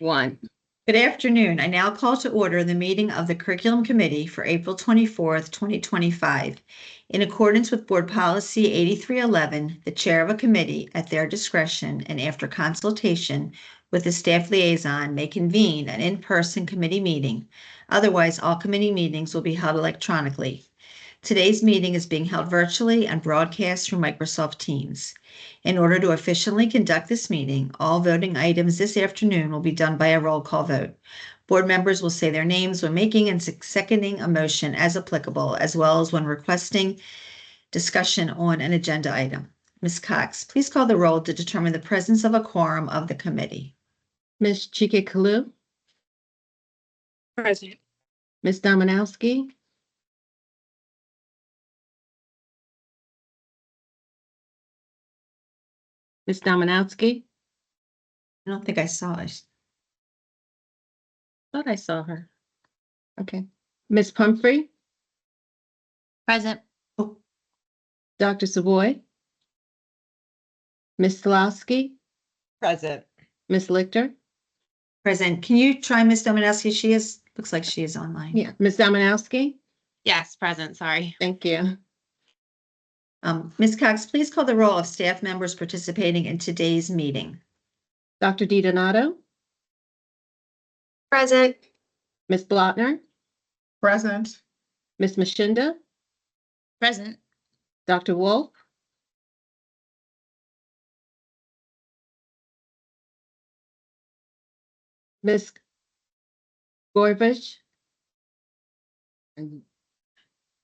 One. Good afternoon. I now call to order the meeting of the Curriculum Committee for April 24th, 2025. In accordance with Board Policy 8311, the chair of a committee, at their discretion and after consultation with the staff liaison, may convene an in-person committee meeting. Otherwise, all committee meetings will be held electronically. Today's meeting is being held virtually and broadcast through Microsoft Teams. In order to efficiently conduct this meeting, all voting items this afternoon will be done by a roll call vote. Board members will say their names when making and seconding a motion as applicable, as well as when requesting discussion on an agenda item. Ms. Cox, please call the roll to determine the presence of a quorum of the committee. Ms. Chike-Kalu, Present. Ms. Dominowski, Ms. Dominowski. I don't think I saw it. Thought I saw her. Okay. Ms. Pumphrey, Present. Dr. Savoy, Ms. Slawski, Present. Ms. Lichter. Present. Can you try Ms. Dominowski? Looks like she is online. Yeah, Ms. Dominowski. Yes, present. Sorry. Thank you. Ms. Cox, please call the roll of staff members participating in today's meeting. Dr. DiDonato, Present. Ms. Blotner, Present. Ms. Mashinda, Present. Dr. Wolf, Ms. Gorvish, and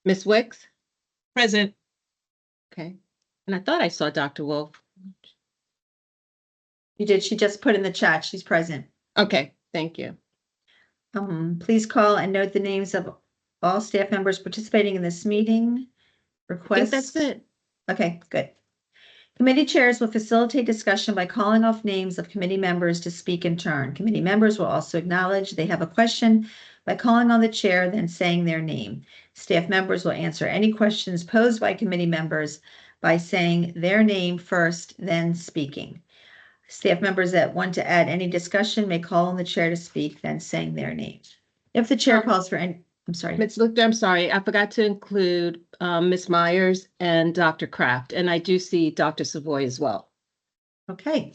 Ms. Wicks. Present. Okay. And I thought I saw Dr. Wolf. You did. She just put in the chat. She's present. Okay, thank you. Please call and note the names of all staff members participating in this meeting. I think Requests. that's it. Okay, good. Committee chairs will facilitate discussion by calling off names of committee members to speak in turn. Committee members will also acknowledge they have a question by calling on the chair, then saying their name. Staff members will answer any questions posed by committee members by saying their name first, then speaking. Staff members that want to add any discussion may call on the chair to speak, then saying their name. If the chair calls for any, I'm sorry. Ms. Lichter, I'm sorry, I forgot to include Ms. Myers and Dr. Kraft, and I do see Dr. Savoy as well. Okay,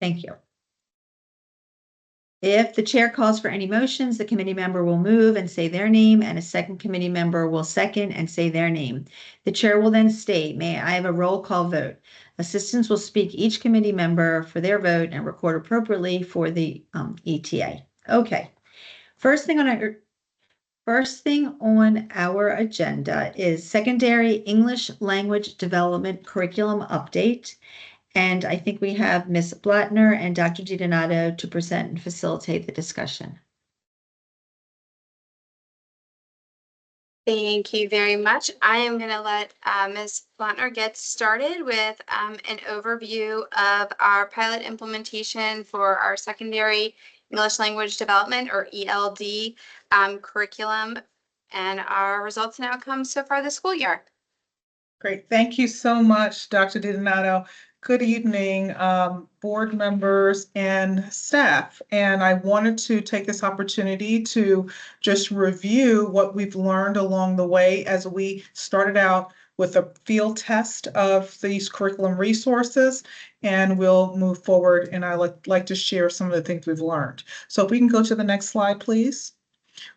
thank you. If the chair calls for any motions, the committee member will move and say their name, and a second committee member will second and say their name. The chair will then state, "May I have a roll call vote?" Assistants will speak each committee member for their vote and record appropriately for the ETA. Okay, first thing on our agenda is secondary English language development curriculum update. And I think we have Ms. Blattner and Dr. DiDonato to present and facilitate the discussion. Thank you very much. I am going to let Ms. Blattner get started with an overview of our pilot implementation for our secondary English language development, or ELD, curriculum, and our results and outcomes so far this school year. Great. Thank you so much, Dr. DiDonato. Good evening, board members and staff. And I wanted to take this opportunity to just review what we've learned along the way as we started out with a field test of these curriculum resources, and we'll move forward. And I'd like to share some of the things we've learned. So if we can go to the next slide, please.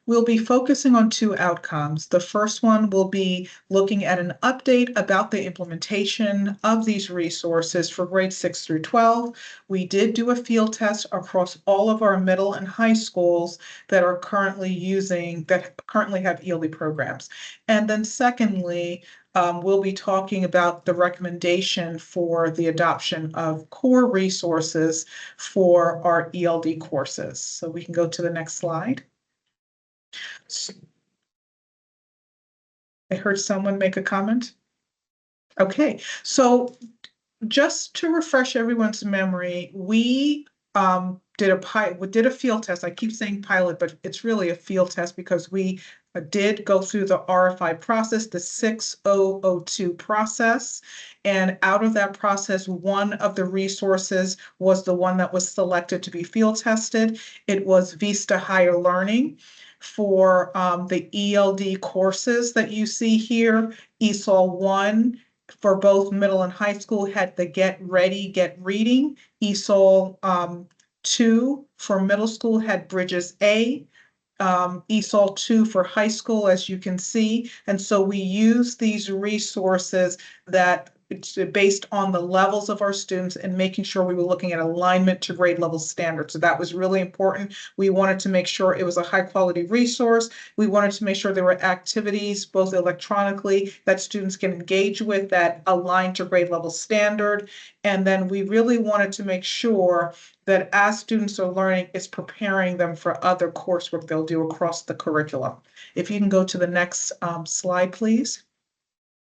We'll be focusing on two outcomes. The first one will be looking at an update about the implementation of these resources for grades 6 through 12. We did do a field test across all of our middle and high schools that currently have ELD programs. And then secondly, we'll be talking about the recommendation for the adoption of core resources for our ELD courses. So we can go to the next slide. I heard someone make a comment. Okay, so just to refresh everyone's memory, we did a field test. I keep saying pilot, but it's really a field test because we did go through the RFI process, the 6002 process. And out of that process, one of the resources was the one that was selected to be field tested. It was Vista Higher Learning for the ELD courses that you see here. ESOL 1 for both middle and high school had the Get Ready, Get Reading. ESOL 2 for middle school had Bridges A. ESOL 2 for high school, as you can see. And so we use these resources that it's based on the levels of our students and making sure we were looking at alignment to grade level standards. So that was really important. We wanted to make sure it was a high quality resource. We wanted to make sure there were activities, both electronically, that students can engage with that align to grade level standard. And then we really wanted to make sure that as students are learning, it's preparing them for other coursework they'll do across the curriculum. If you can go to the next slide, please.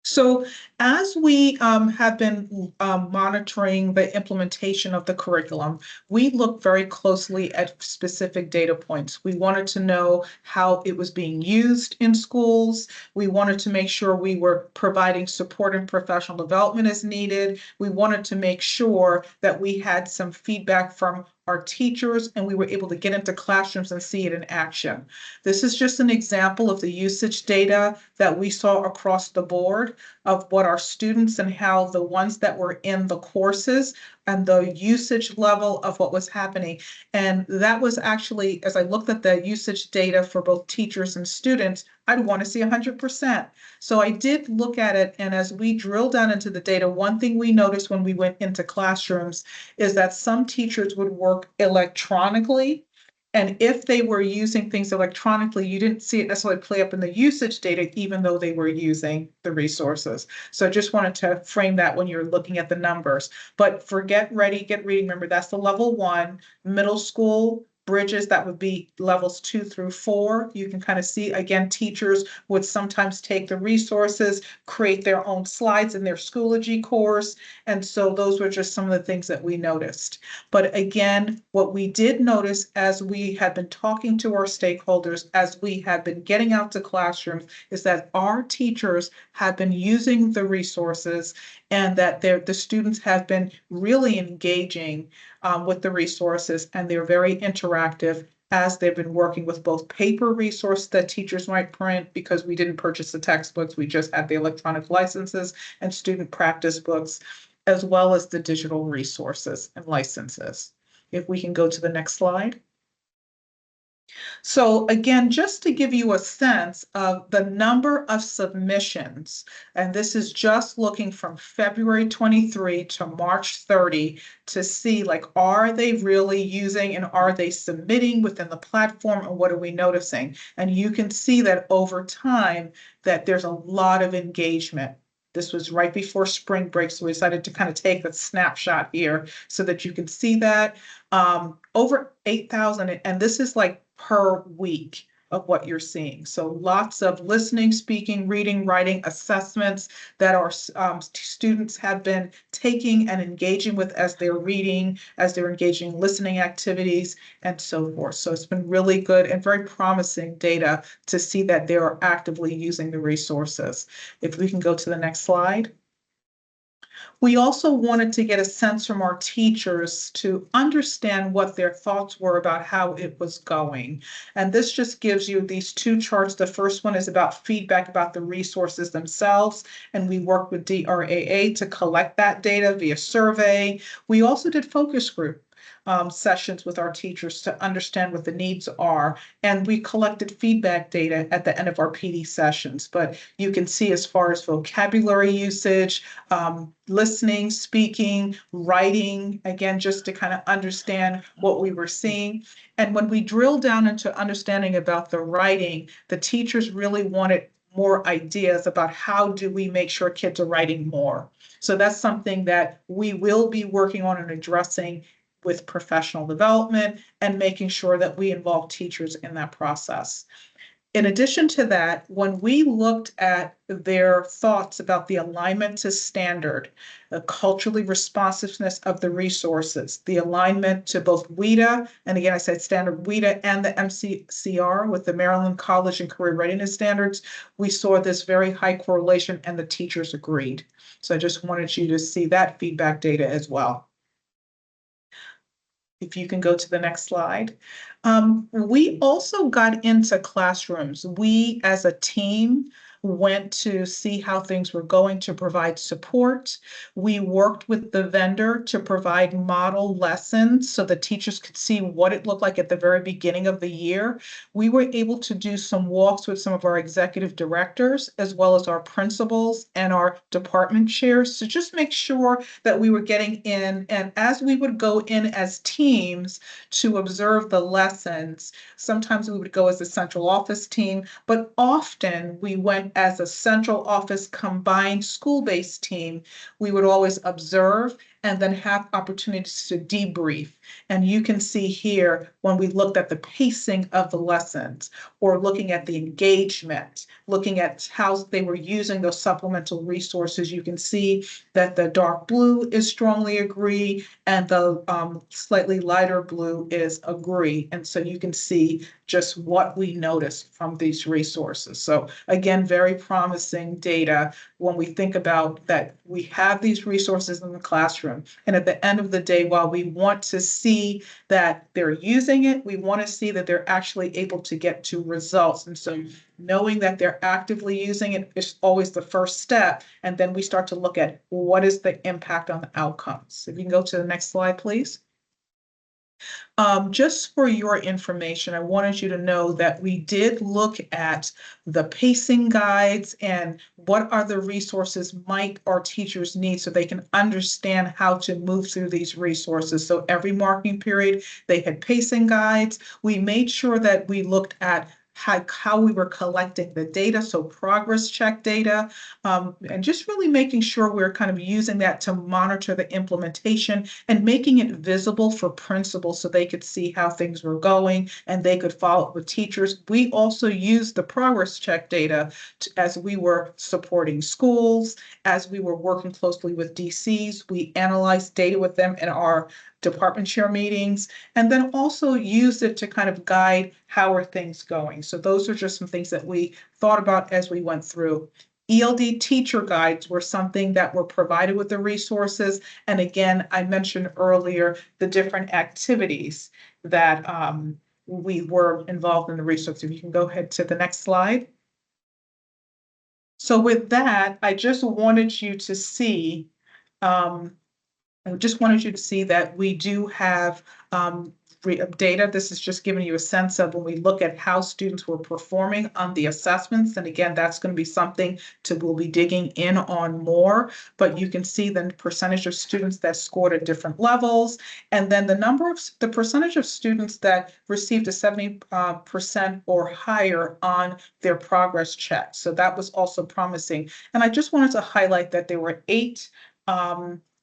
So as we have been monitoring the implementation of the curriculum, we looked very closely at specific data points. We wanted to know how it was being used in schools. We wanted to make sure we were providing support and professional development as needed. We wanted to make sure that we had some feedback from our teachers and we were able to get into classrooms and see it in action. This is just an example of the usage data that we saw across the board of what our students and how the ones that were in the courses and the usage level of what was happening. And that was actually, as I looked at the usage data for both teachers and students, I'd want to see 100%. So I did look at it, and as we drill down into the data, one thing we noticed when we went into classrooms is that some teachers would work electronically. And if they were using things electronically, you didn't see it necessarily play up in the usage data, even though they were using the resources. So I just wanted to frame that when you're looking at the numbers. But for Get Ready, Get Reading, remember that's the level 1, middle school, Bridges, that would be levels 2 through 4. You can kind of see, again, teachers would sometimes take the resources, create their own slides in their Schoology course. And so those were just some of the things that we noticed. But again, what we did notice as we had been talking to our stakeholders, as we had been getting out to classrooms, is that our teachers have been using the resources and that the students have been really engaging with the resources, and they're very interactive as they've been working with both paper resources that teachers might print because we didn't purchase the textbooks, we just had the electronic licenses and student practice books, as well as the digital resources and licenses. If we can go to the next slide. So again, just to give you a sense of the number of submissions, and this is just looking from February 23 to March 30 to see, like, are they really using and are they submitting within the platform, and what are we noticing? And you can see that over time that there's a lot of engagement. This was right before spring break, so we decided to kind of take a snapshot here so that you can see that. Over 8,000, and this is like per week of what you're seeing. So lots of listening, speaking, reading, writing assessments that our students have been taking and engaging with as they're reading, as they're engaging listening activities, and so forth. So it's been really good and very promising data to see that they are actively using the resources. If we can go to the next slide. We also wanted to get a sense from our teachers to understand what their thoughts were about how it was going. And this just gives you these two charts. The first one is about feedback about the resources themselves. And we worked with DRAA to collect that data via survey. We also did focus group sessions with our teachers to understand what the needs are. And we collected feedback data at the end of our PD sessions. But you can see as far as vocabulary usage, listening, speaking, writing, again, just to kind of understand what we were seeing. And when we drill down into understanding about the writing, the teachers really wanted more ideas about how do we make sure kids are writing more. So that's something that we will be working on and addressing with professional development and making sure that we involve teachers in that process. In addition to that, when we looked at their thoughts about the alignment to standard, the culturally responsiveness of the resources, the alignment to both WIDA, and again, I said standard WIDA and the MCCR with the Maryland College and Career Readiness Standards, we saw this very high correlation and the teachers agreed. So I just wanted you to see that feedback data as well. If you can go to the next slide. We also got into classrooms. We, as a team, went to see how things were going to provide support. We worked with the vendor to provide model lessons so the teachers could see what it looked like at the very beginning of the year. We were able to do some walks with some of our executive directors, as well as our principals and our department chairs, to just make sure that we were getting in. And as we would go in as teams to observe the lessons, sometimes we would go as a central office team, but often we went as a central office combined school-based team. We would always observe and then have opportunities to debrief. And you can see here when we looked at the pacing of the lessons or looking at the engagement, looking at how they were using those supplemental resources, you can see that the dark blue is strongly agree and the slightly lighter blue is agree. And so you can see just what we noticed from these resources. So again, very promising data when we think about that we have these resources in the classroom. And at the end of the day, while we want to see that they're using it, we want to see that they're actually able to get to results. And so knowing that they're actively using it is always the first step. And then we start to look at what is the impact on the outcomes. If you can go to the next slide, please. Just for your information, I wanted you to know that we did look at the pacing guides and what are the resources might our teachers need so they can understand how to move through these resources. So every marking period, they had pacing guides. We made sure that we looked at how we were collecting the data, so progress check data, and just really making sure we're kind of using that to monitor the implementation and making it visible for principals so they could see how things were going and they could follow up with teachers. We also used the progress check data as we were supporting schools, as we were working closely with DCs. We analyzed data with them in our department chair meetings, and then also used it to kind of guide how are things going. So those are just some things that we thought about as we went through. ELD teacher guides were something that were provided with the resources. And again, I mentioned earlier the different activities that we were involved in the resource. If you can go ahead to the next slide. So with that, I just wanted you to see that we do have data. This is just giving you a sense of when we look at how students were performing on the assessments. And again, that's going to be something we'll be digging in on more, but you can see the percentage of students that scored at different levels. And then the percentage of students that received a 70% or higher on their progress check. So that was also promising. And I just wanted to highlight that there were 8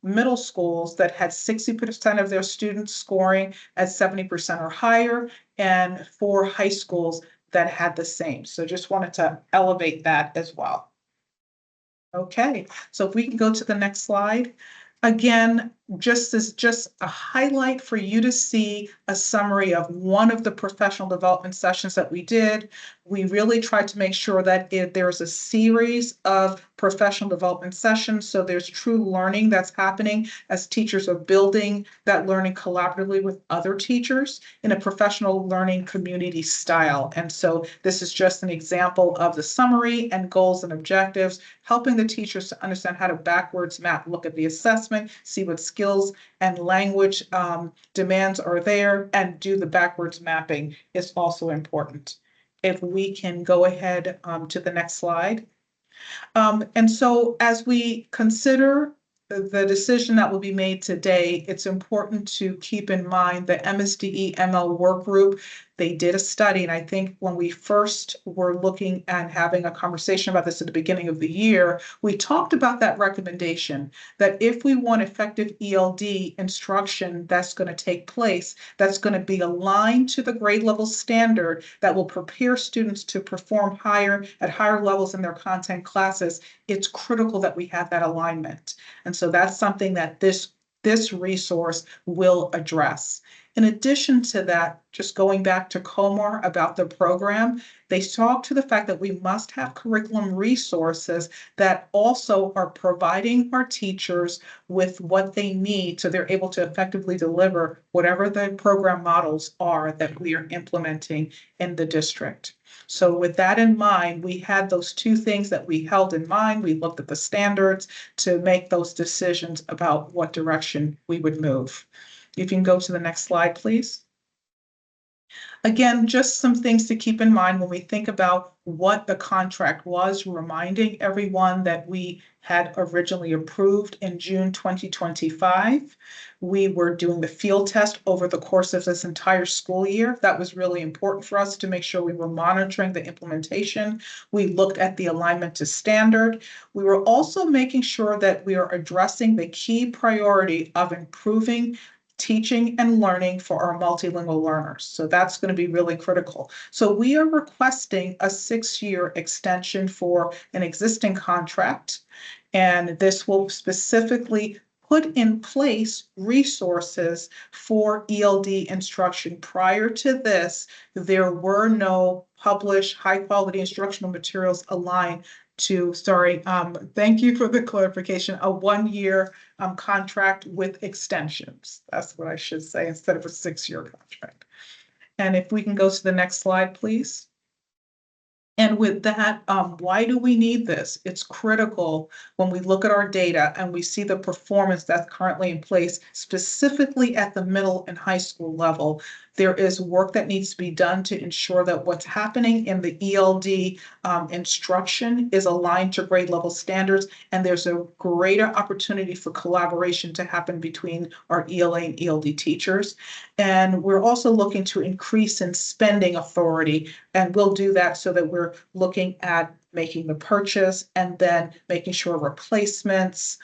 middle schools that had 60% of their students scoring at 70% or higher, and 4 high schools that had the same. So just wanted to elevate that as well. Okay, so if we can go to the next slide. Again, just a highlight for you to see a summary of one of the professional development sessions that we did. We really tried to make sure that there's a series of professional development sessions, so there's true learning that's happening as teachers are building that learning collaboratively with other teachers in a professional learning community style. And so this is just an example of the summary and goals and objectives, helping the teachers to understand how to backwards map, look at the assessment, see what skills and language demands are there, and do the backwards mapping is also important. If we can go ahead to the next slide. And so as we consider the decision that will be made today, it's important to keep in mind the MSDE ML work group They did a study, and I think when we first were looking and having a conversation about this at the beginning of the year, we talked about that recommendation that if we want effective ELD instruction that's going to take place, that's going to be aligned to the grade level standard that will prepare students to perform at higher levels in their content classes, it's critical that we have that alignment. And so that's something that this resource will address. In addition to that, just going back to Comar about the program, they talk to the fact that we must have curriculum resources that also are providing our teachers with what they need so they're able to effectively deliver whatever the program models are that we are implementing in the district. So with that in mind, we had those two things that we held in mind. We looked at the standards to make those decisions about what direction we would move. If you can go to the next slide, please. Again, just some things to keep in mind when we think about what the contract was, reminding everyone that we had originally approved in June 2025. We were doing the field test over the course of this entire school year. That was really important for us to make sure we were monitoring the implementation. We looked at the alignment to standard. We were also making sure that we are addressing the key priority of improving teaching and learning for our multilingual learners. So that's going to be really critical. So we are requesting a 6-year extension for an existing contract, and this will specifically put in place resources for ELD instruction. Prior to this, there were no published high-quality instructional materials aligned to, thank you for the clarification, a 1-year contract with extensions. That's what I should say instead of a 6-year contract. And if we can go to the next slide, please. And with that, why do we need this? It's critical when we look at our data and we see the performance that's currently in place, specifically at the middle and high school level. There is work that needs to be done to ensure that what's happening in the ELD instruction is aligned to grade level standards, and there's a greater opportunity for collaboration to happen between our ELA and ELD teachers. And we're also looking to increase in spending authority, and we'll do that so that we're looking at making the purchase and then making sure replacements,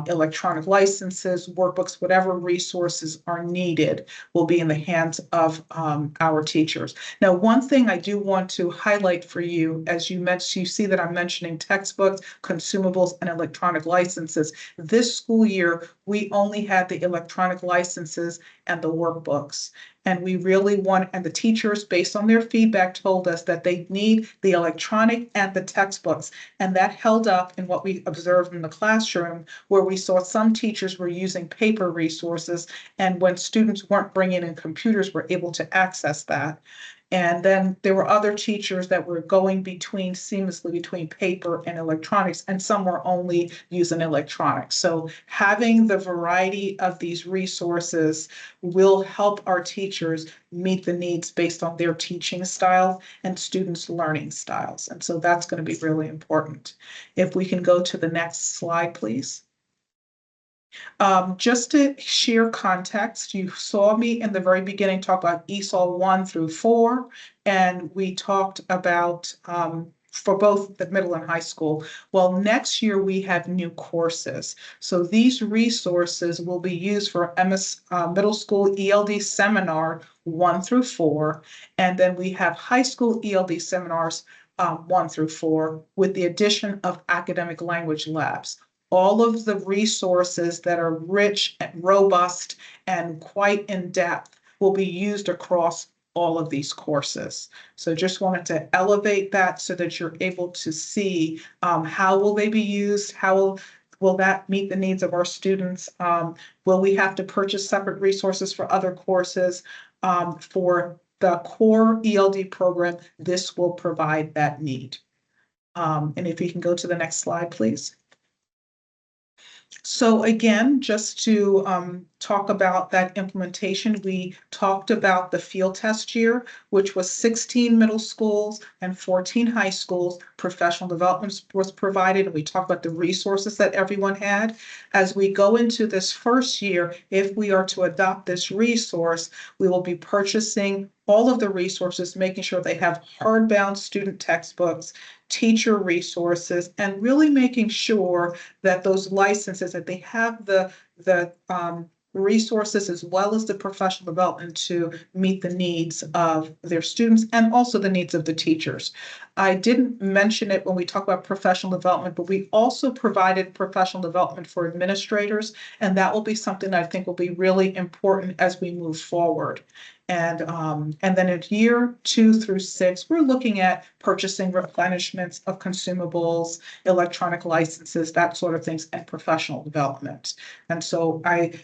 electronic licenses, workbooks, whatever resources are needed will be in the hands of our teachers. Now, one thing I do want to highlight for you, as you mentioned, you see that I'm mentioning textbooks, consumables, and electronic licenses. This school year, we only had the electronic licenses and the workbooks. And we really want, and the teachers, based on their feedback, told us that they need the electronic and the textbooks. And that held up in what we observed in the classroom, where we saw some teachers were using paper resources, and when students weren't bringing in computers, were able to access that. And then there were other teachers that were going seamlessly between paper and electronics, and some were only using electronics. So having the variety of these resources will help our teachers meet the needs based on their teaching style and students' learning styles. And so that's going to be really important. If we can go to the next slide, please. Just to share context, you saw me in the very beginning talk about ESOL 1 through 4, and we talked about for both the middle and high school. Well, next year we have new courses. So these resources will be used for middle school ELD seminar 1 through 4, and then we have high school ELD seminars 1 through 4 with the addition of academic language labs. All of the resources that are rich and robust and quite in depth will be used across all of these courses. So just wanted to elevate that so that you're able to see how will they be used, how will that meet the needs of our students, will we have to purchase separate resources for other courses. For the core ELD program, this will provide that need. And if you can go to the next slide, please. So again, just to talk about that implementation, we talked about the field test year, which was 16 middle schools and 14 high schools. Professional development was provided, and we talked about the resources that everyone had. As we go into this first year, if we are to adopt this resource, we will be purchasing all of the resources, making sure they have hardbound student textbooks, teacher resources, and really making sure that those licenses, that they have the resources as well as the professional development to meet the needs of their students and also the needs of the teachers. I didn't mention it when we talk about professional development, but we also provided professional development for administrators, and that will be something that I think will be really important as we move forward. And then in year 2 through 6, we're looking at purchasing replenishments of consumables, electronic licenses, that sort of things, and professional development. And so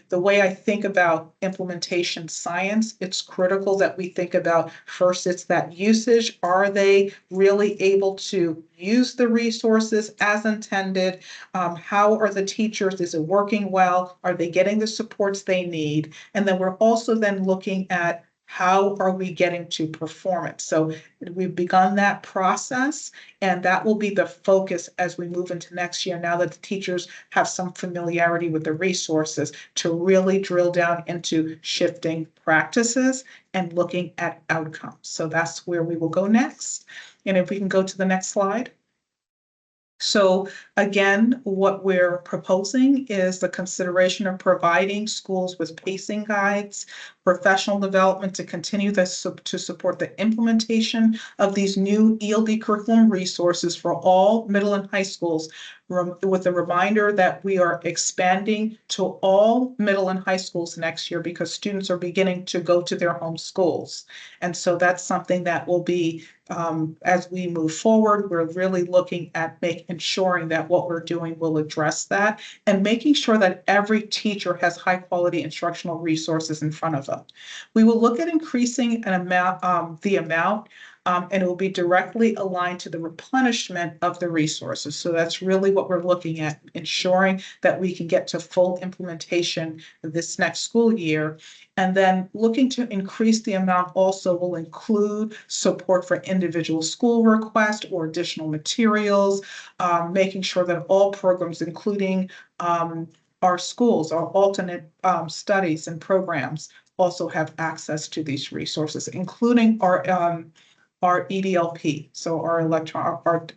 the way I think about implementation science, it's critical that we think about first, it's that usage. Are they really able to use the resources as intended? How are the teachers? Is it working well? Are they getting the supports they need? And then we're also then looking at how are we getting to performance? So we've begun that process, and that will be the focus as we move into next year, now that the teachers have some familiarity with the resources, to really drill down into shifting practices and looking at outcomes. So that's where we will go next. And if we can go to the next slide. So again, what we're proposing is the consideration of providing schools with pacing guides, professional development to continue to support the implementation of these new ELD curriculum resources for all middle and high schools, with a reminder that we are expanding to all middle and high schools next year because students are beginning to go to their home schools. And so that's something that will be, as we move forward, we're really looking at ensuring that what we're doing will address that, and making sure that every teacher has high quality instructional resources in front of them. We will look at increasing the amount, and it will be directly aligned to the replenishment of the resources. So that's really what we're looking at, ensuring that we can get to full implementation this next school year. And then looking to increase the amount also will include support for individual school requests or additional materials, making sure that all programs, including our schools, our alternate studies and programs, also have access to these resources, including our EDLP, so our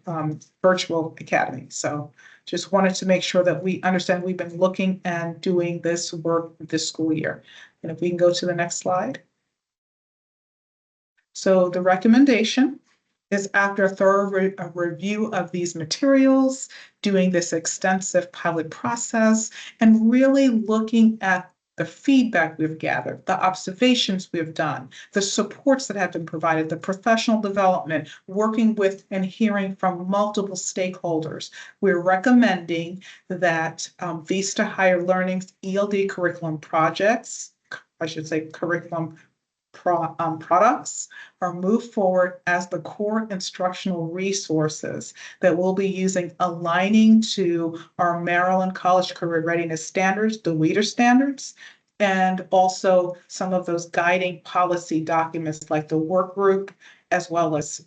virtual academy. So just wanted to make sure that we understand we've been looking and doing this work this school year. And if we can go to the next slide. So the recommendation is, after a thorough review of these materials, doing this extensive pilot process, and really looking at the feedback we've gathered, the observations we've done, the supports that have been provided, the professional development, working with and hearing from multiple stakeholders, we're recommending that Vista Higher Learning's ELD curriculum projects, I should say curriculum products, are moved forward as the core instructional resources that we'll be using, aligning to our Maryland College Career Readiness Standards, the WEDER standards, and also some of those guiding policy documents like the work group, as well as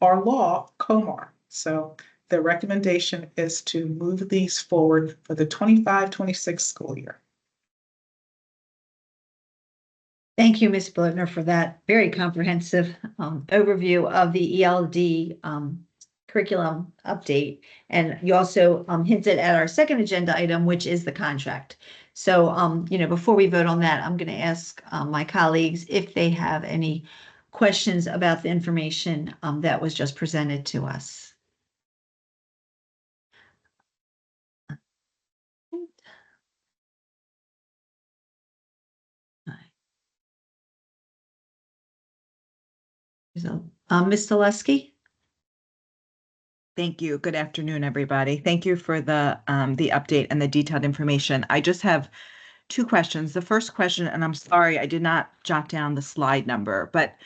our law, COMAR. So the recommendation is to move these forward for the 25-26 school year. Thank you, Ms. Blutner, for that very comprehensive overview of the ELD curriculum update. And you also hinted at our second agenda item, which is the contract. So, before we vote on that, I'm going to ask my colleagues if they have any questions about the information that was just presented to us. So, Ms. Zaleski? Thank you. Good afternoon, everybody. Thank you for the update and the detailed information. I just have two questions. The first question, and I'm sorry, I did not jot down the slide number, but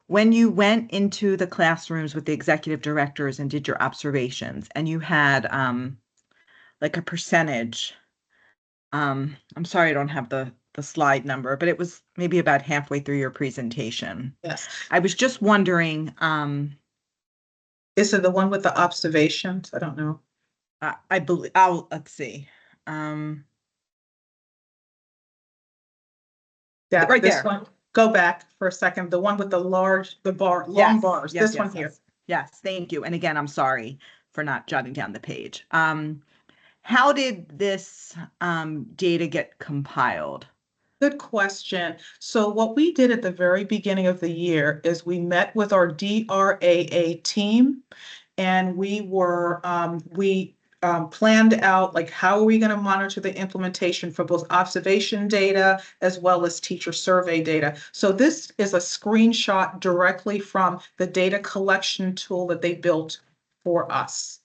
when you went into the classrooms with the executive directors and did your observations, and you had like a percentage, I'm sorry, I don't have the the slide number, but it was maybe about halfway through your presentation. Yes. I was just wondering, Is it the one with the observations? I don't know. I believe, let's see. Yeah, Right this there. one. Go back for a second. The one with the long Yes, bars. yes, This one yes, here. yes. Yes, thank you. And again, I'm sorry for not jotting down the page. How did this data get compiled? Good question. So what we did at the very beginning of the year is we met with our DRAA team, and we planned out like how are we going to monitor the implementation for both observation data as well as teacher survey data. So this is a screenshot directly from the data collection tool that they built for us.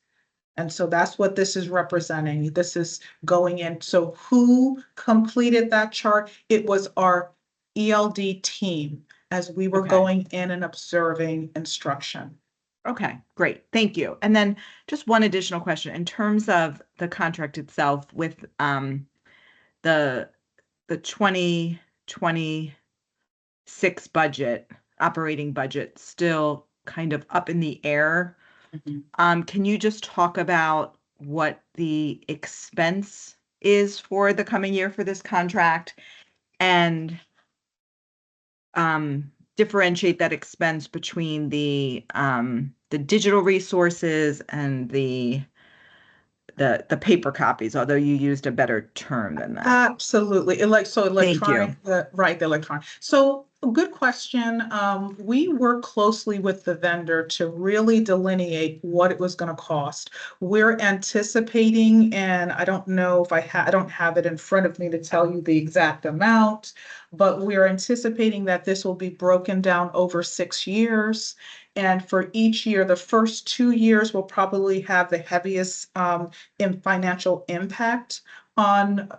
And so that's what this is representing. This is going in. So who completed that chart? It was our ELD team as we were Okay. going in and observing instruction. Okay, great. Thank you. And then just one additional question. In terms of the contract itself with the 2026 budget, operating budget, still kind of up in the air. Can you just talk about what the expense is for the coming year for this contract and differentiate that expense between the digital resources and the paper copies, although you used a better term than that. Absolutely. Thank you. Electronic, right, the electronic. So good question. We work closely with the vendor to really delineate what it was going to cost. We're anticipating, and I don't know if I don't have it in front of me to tell you the exact amount, but we're anticipating that this will be broken down over 6 years. And for each year, the first 2 years will probably have the heaviest in financial impact on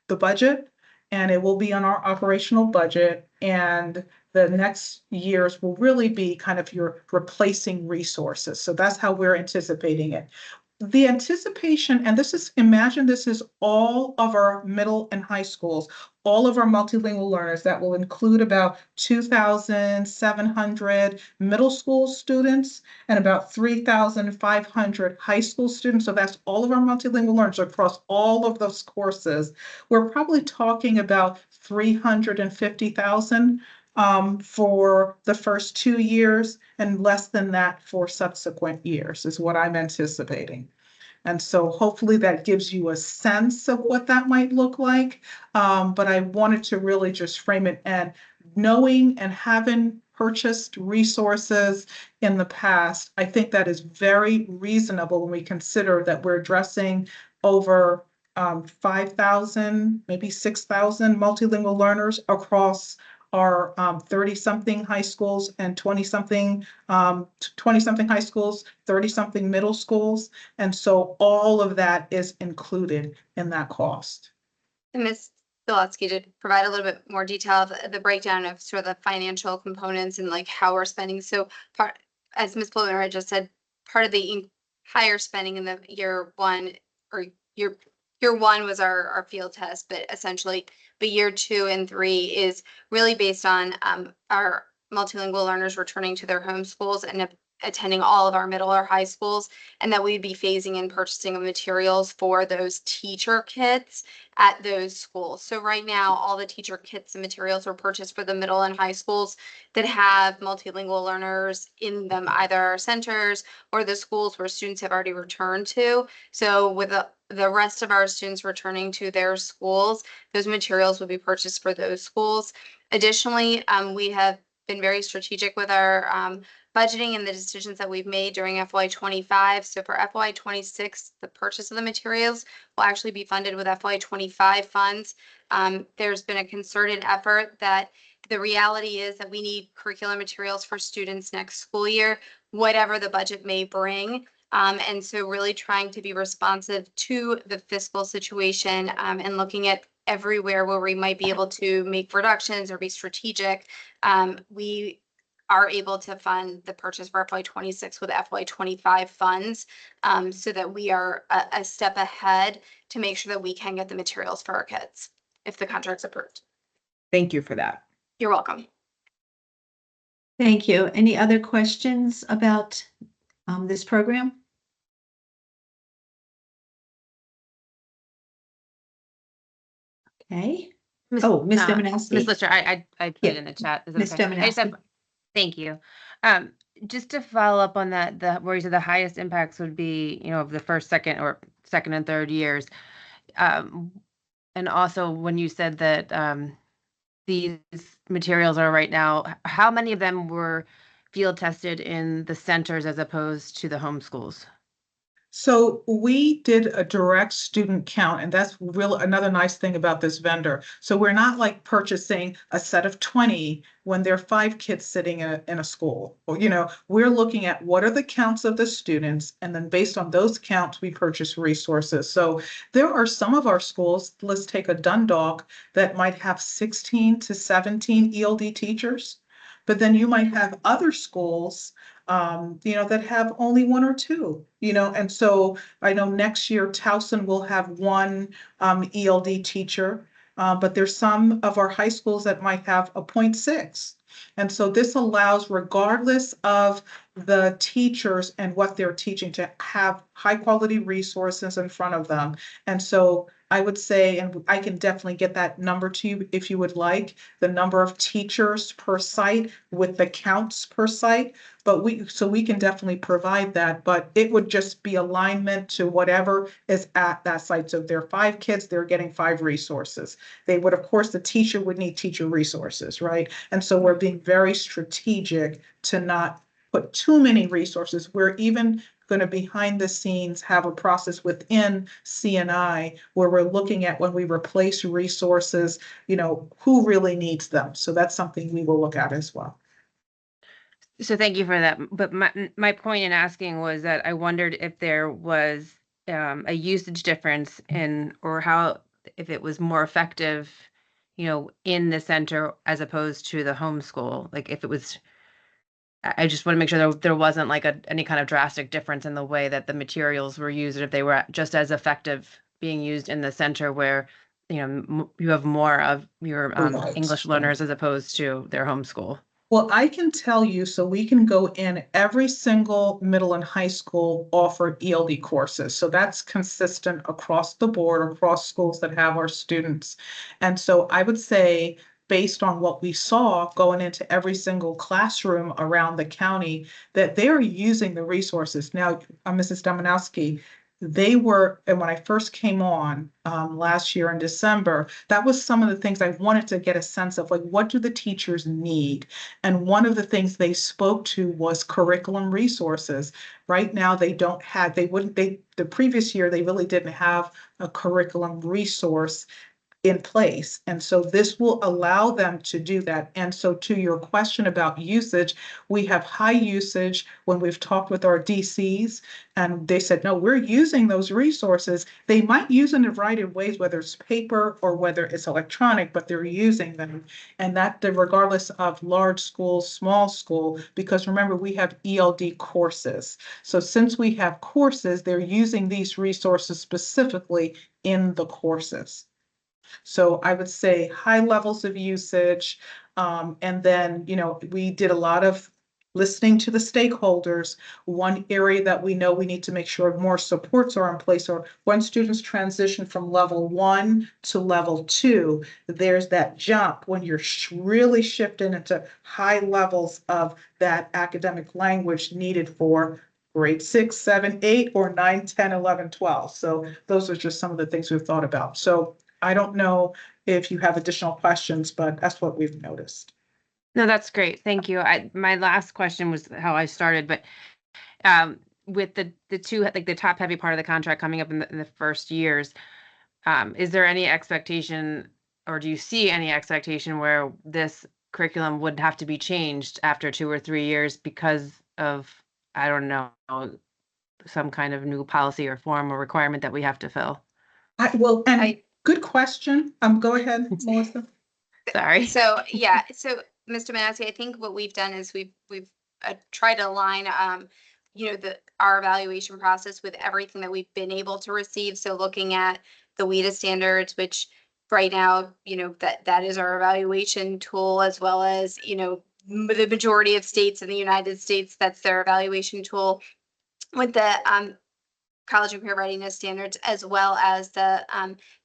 the budget, and it will be on our operational budget. And the next years will really be kind of your replacing resources. So that's how we're anticipating it. The anticipation, and imagine this is all of our middle and high schools, all of our multilingual learners. That will include about 2,700 middle school students and about 3,500 high school students. So that's all of our multilingual learners across all of those courses. We're probably talking about 350,000 for the first 2 years, and less than that for subsequent years is what I'm anticipating. And so hopefully that gives you a sense of what that might look like. But I wanted to really just frame it, and knowing and having purchased resources in the past, I think that is very reasonable when we consider that we're addressing over 5,000, maybe 6,000 multilingual learners across our 30-something high schools and 20-something high schools, 30-something middle schools. And so all of that is included in that cost. And Ms. Bilotsky, to provide a little bit more detail of the breakdown of sort of the financial components and like how we're spending. So as Ms. Pulver just said, part of the higher spending in the year one was our field test, but essentially year 2 and 3 is really based on our multilingual learners returning to their home schools and attending all of our middle or high schools, and that we'd be phasing in purchasing of materials for those teacher kits at those schools. So right now, all the teacher kits and materials were purchased for the middle and high schools that have multilingual learners in them, either our centers or the schools where students have already returned to. So with the rest of our students returning to their schools, those materials will be purchased for those schools. Additionally, we have been very strategic with our budgeting and the decisions that we've made during FY25. So for FY26, the purchase of the materials will actually be funded with FY25 funds. There's been a concerted effort that the reality is that we need curriculum materials for students next school year, whatever the budget may bring. And so really trying to be responsive to the fiscal situation and looking at everywhere where we might be able to make reductions or be strategic. We are able to fund the purchase for FY26 with FY25 funds so that we are a step ahead to make sure that we can get the materials for our kids if the contract's approved. Thank you for that. You're welcome. Thank you. Any other questions about this program? Okay. Oh, Ms. Ms. Dominowski. Lister, I put it Yeah. in the chat. Is that Ms. okay? I just have, Dominowski. thank you. Just to follow up on that, where you said the highest impacts would be, of the first, second and third years. And also when you said that these materials are right now, how many of them were field tested in the centers as opposed to the homeschools? So we did a direct student count, and that's another nice thing about this vendor. So we're not like purchasing a set of 20 when there are 5 kids sitting in a school. Or, we're looking at what are the counts of the students, and then based on those counts, we purchase resources. So there are some of our schools, let's take a Dundalk, that might have 16 to 17 ELD teachers. But then you might have other schools that have only 1 or 2, and so I know next year Towson will have 1 ELD teacher, but there's some of our high schools that might have a 0.6. And so this allows, regardless of the teachers and what they're teaching, to have high quality resources in front of them. And so I would say, and I can definitely get that number to you if you would like, the number of teachers per site with the counts per site. But we can definitely provide that, but it would just be alignment to whatever is at that site. So if there are 5 kids, they're getting 5 resources. They would, of course, the teacher would need teacher resources, right? And so we're being very strategic to not put too many resources. We're even going to behind the scenes have a process within CNI where we're looking at when we replace resources, who really needs them. So that's something we will look at as well. So thank you for that. But my point in asking was that I wondered if there was a usage difference or how, if it was more effective, in the center as opposed to the homeschool. Like if it was, I just want to make sure there wasn't like any kind of drastic difference in the way that the materials were used, or if they were just as effective being used in the center where, you have more of your Right. English learners as opposed to their homeschool. Well, I can tell you, so we can go in every single middle and high school offer ELD courses. So that's consistent across the board, across schools that have our students. And so I would say, based on what we saw going into every single classroom around the county, that they're using the resources. Now, Mrs. Dominowski, and when I first came on last year in December, that was some of the things I wanted to get a sense of, like, what do the teachers need? And one of the things they spoke to was curriculum resources. Right now, the previous year, they really didn't have a curriculum resource in place. And so this will allow them to do that. And so to your question about usage, we have high usage when we've talked with our DCs, and they said, no, we're using those resources. They might use in a variety of ways, whether it's paper or whether it's electronic, but they're using them. And that regardless of large school, small school, because remember, we have ELD courses. So since we have courses, they're using these resources specifically in the courses. So I would say high levels of usage. And then, we did a lot of listening to the stakeholders. One area that we know we need to make sure more supports are in place, or when students transition from level 1 to level 2, there's that jump when you're really shifting into high levels of that academic language needed for grade 6, 7, 8, or 9, 10, 11, 12. So those are just some of the things we've thought about. So I don't know if you have additional questions, but that's what we've noticed. No, that's great. Thank you. My last question was how I started, but with the two, like the top heavy part of the contract coming up in the first years, is there any expectation, or do you see any expectation where this curriculum would have to be changed after 2 or 3 years because of, I don't know, some kind of new policy or form or requirement that we have to fill? Good question. Go ahead, Melissa. Sorry. So Mr. Manassi, I think what we've done is we've tried to align our evaluation process with everything that we've been able to receive. So looking at the WIDA standards, which right now, that is our evaluation tool, as well as, the majority of states in the United States, that's their evaluation tool with the college and career readiness standards, as well as the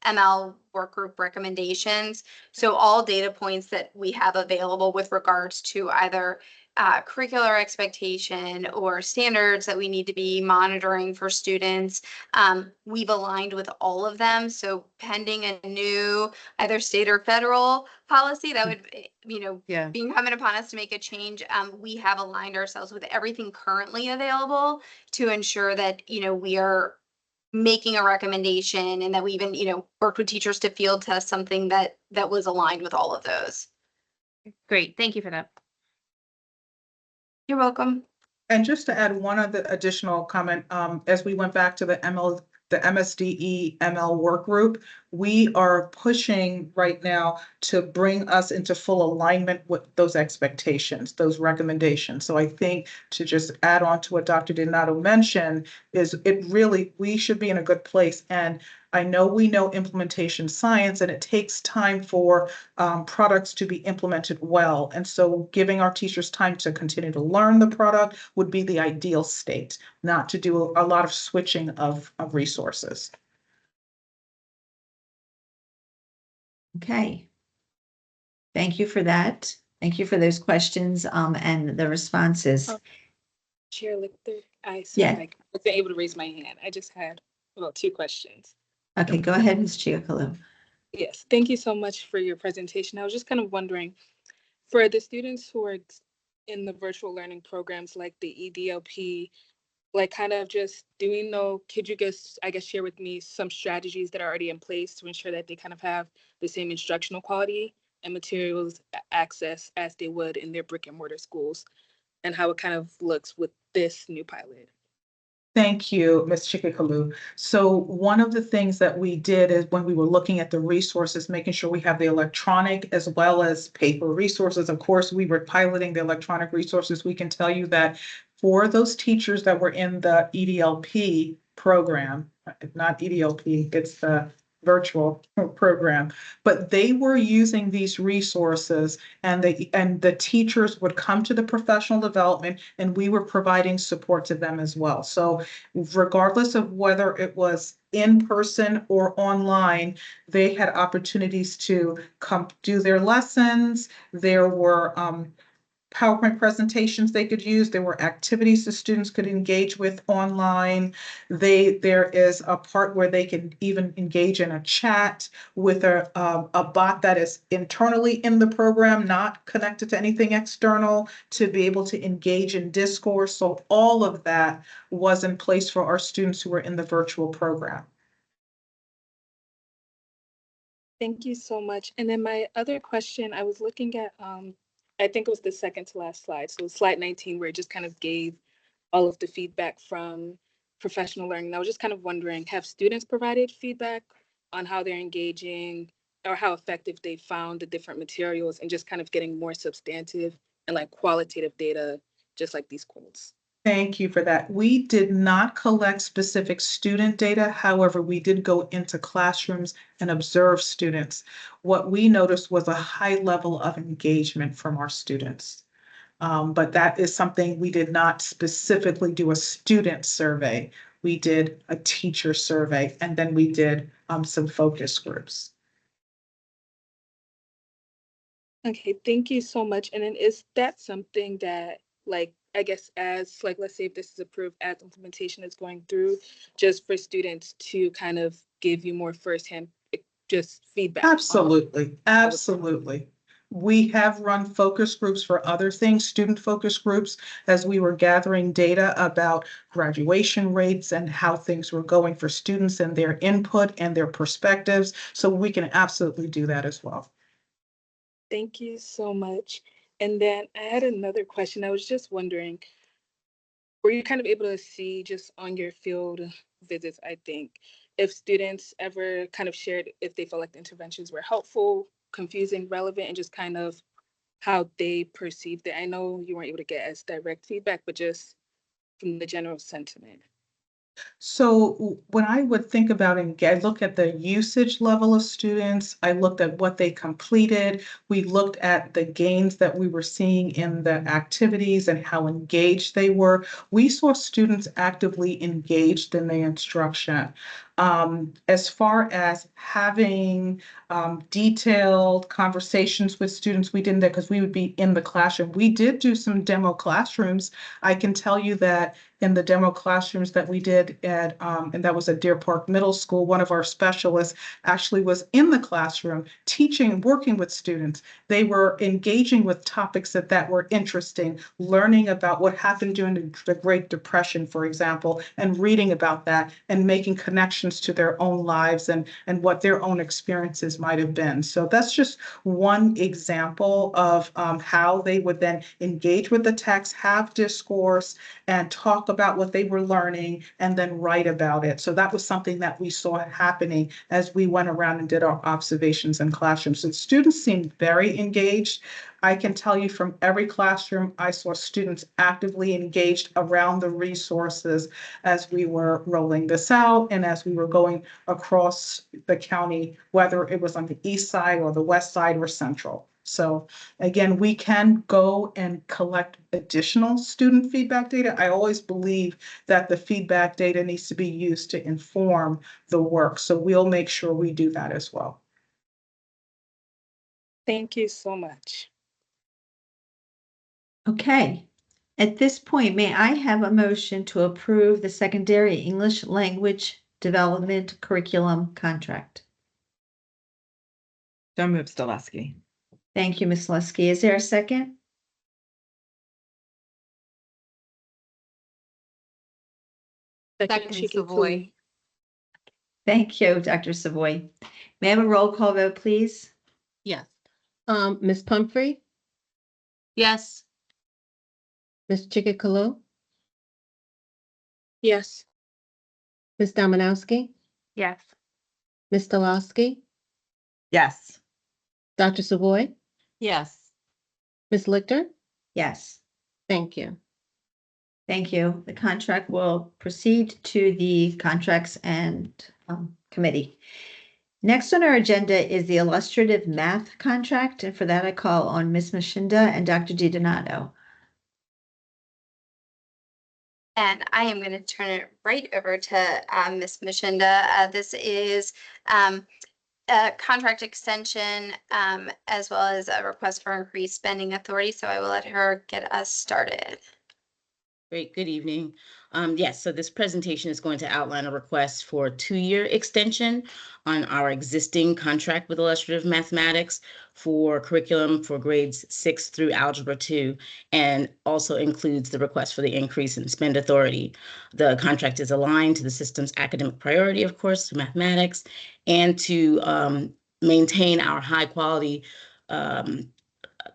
ML work group recommendations. So all data points that we have available with regards to either curricular expectation or standards that we need to be monitoring for students, we've aligned with all of them. So pending a new either state or federal policy that would, Yeah. be incumbent upon us to make a change, we have aligned ourselves with everything currently available to ensure that, we are making a recommendation, and that we even, worked with teachers to field test something that was aligned with all of those. Great. Thank you for that. You're welcome. And just to add one other additional comment, as we went back to the MSDE ML work group, we are pushing right now to bring us into full alignment with those expectations, those recommendations. So I think, to just add on to what Dr. Donato mentioned, is we should be in a good place. And I know we know implementation science, and it takes time for products to be implemented well. And so giving our teachers time to continue to learn the product would be the ideal state, not to do a lot of switching of resources. Okay. Thank you for that. Thank you for those questions and the responses. Oh, Chair Lichter, Yeah. I wasn't able to raise my hand. I just had, two questions. Okay, go ahead, Ms. Chiakalo. Yes, thank you so much for your presentation. I was just kind of wondering, for the students who are in the virtual learning programs like the EDLP, like kind of just, do we know, could you share with me some strategies that are already in place to ensure that they kind of have the same instructional quality and materials access as they would in their brick and mortar schools, and how it kind of looks with this new pilot? Thank you, Ms. Chikakalu. So one of the things that we did is, when we were looking at the resources, making sure we have the electronic as well as paper resources. Of course, we were piloting the electronic resources. We can tell you that for those teachers that were in the EDLP program, not EDLP, it's the virtual program, but they were using these resources, and the teachers would come to the professional development, and we were providing support to them as well. So regardless of whether it was in person or online, they had opportunities to come do their lessons. There were PowerPoint presentations they could use. There were activities the students could engage with online. There is a part where they can even engage in a chat with a bot that is internally in the program, not connected to anything external, to be able to engage in discourse. So all of that was in place for our students who were in the virtual program. Thank you so much. And then my other question, I was looking at, I think it was the second to last slide. So slide 19, where it just kind of gave all of the feedback from professional learning. I was just kind of wondering, have students provided feedback on how they're engaging or how effective they found the different materials, and just kind of getting more substantive and like qualitative data, just like these quotes? Thank you for that. We did not collect specific student data. However, we did go into classrooms and observe students. What we noticed was a high level of engagement from our students. But that is something we did not specifically do a student survey. We did a teacher survey, and then we did some focus groups. Okay, thank you so much. And then is that something that, like, I guess as, like, let's say if this is approved, as implementation is going through, just for students to kind of give you more firsthand just feedback? Absolutely, absolutely. We have run focus groups for other things, student focus groups, as we were gathering data about graduation rates and how things were going for students and their input and their perspectives. So we can absolutely do that as well. Thank you so much. And then I had another question. I was just wondering, were you kind of able to see just on your field visits, I think, if students ever kind of shared if they felt like the interventions were helpful, confusing, relevant, and just kind of how they perceived it? I know you weren't able to get as direct feedback, but just from the general sentiment. So when I would think about I look at the usage level of students, I looked at what they completed. We looked at the gains that we were seeing in the activities and how engaged they were. We saw students actively engaged in the instruction. As far as having detailed conversations with students, we didn't, because we would be in the classroom. We did do some demo classrooms. I can tell you that in the demo classrooms that we did at, and that was at Deer Park Middle School, one of our specialists actually was in the classroom teaching, working with students. They were engaging with topics that were interesting, learning about what happened during the Great Depression, for example, and reading about that and making connections to their own lives and what their own experiences might have been. So that's just one example of how they would then engage with the text, have discourse, and talk about what they were learning and then write about it. So that was something that we saw happening as we went around and did our observations in classrooms. And students seemed very engaged. I can tell you from every classroom, I saw students actively engaged around the resources as we were rolling this out and as we were going across the county, whether it was on the east side or the west side or central. So again, we can go and collect additional student feedback data. I always believe that the feedback data needs to be used to inform the work. So we'll make sure we do that as well. Thank you so much. Okay. At this point, may I have a motion to approve the secondary English language development curriculum contract? So moved, Stileski. Thank you, Ms. Lusky. Is there a second? Second, Second, Savoy. Thank you, Dr. Savoy. May I have a roll call vote, please? Yes. Ms. Pumphrey, Yes. Ms. Chikakalo, Yes. Ms. Dominowski, Yes. Ms. Stileski, Yes. Dr. Savoy, Yes. Ms. Lichter. Yes. Thank you. Thank you. The contract will proceed to the contracts and committee. Next on our agenda is the illustrative math contract, and for that I call on Ms. Mashinda and Dr. DiDonato. And I am going to turn it right over to Ms. Mashinda. This is a contract extension as well as a request for increased spending authority. So I will let her get us started. Great, good evening. Yes, so this presentation is going to outline a request for a 2-year extension on our existing contract with Illustrative Mathematics for curriculum for grades 6 through Algebra 2, and also includes the request for the increase in spend authority. The contract is aligned to the system's academic priority, of course, to mathematics, and to maintain our high quality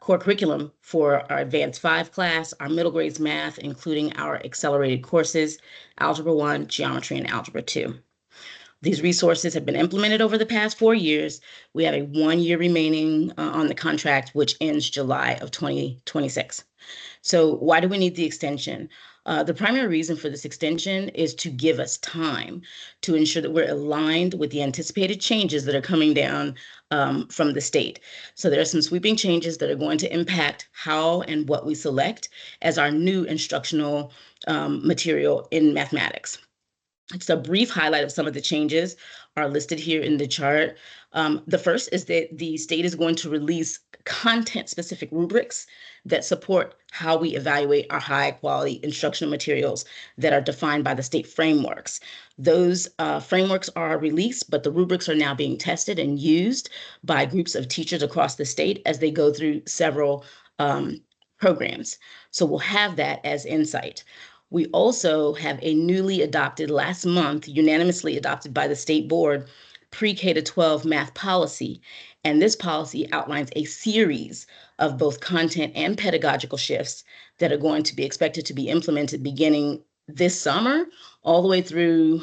core curriculum for our Advanced 5 class, our middle grades math, including our accelerated courses, Algebra 1, Geometry, and Algebra 2. These resources have been implemented over the past 4 years. We have a 1 year remaining on the contract, which ends July of 2026. So why do we need the extension? The primary reason for this extension is to give us time to ensure that we're aligned with the anticipated changes that are coming down from the state. So there are some sweeping changes that are going to impact how and what we select as our new instructional material in mathematics. Just a brief highlight of some of the changes are listed here in the chart. The first is that the state is going to release content-specific rubrics that support how we evaluate our high-quality instructional materials that are defined by the state frameworks. Those frameworks are released, but the rubrics are now being tested and used by groups of teachers across the state as they go through several programs. So we'll have that as insight. We also have a newly adopted last month, unanimously adopted by the state board, pre-K to 12 math policy. And this policy outlines a series of both content and pedagogical shifts that are going to be expected to be implemented beginning this summer all the way through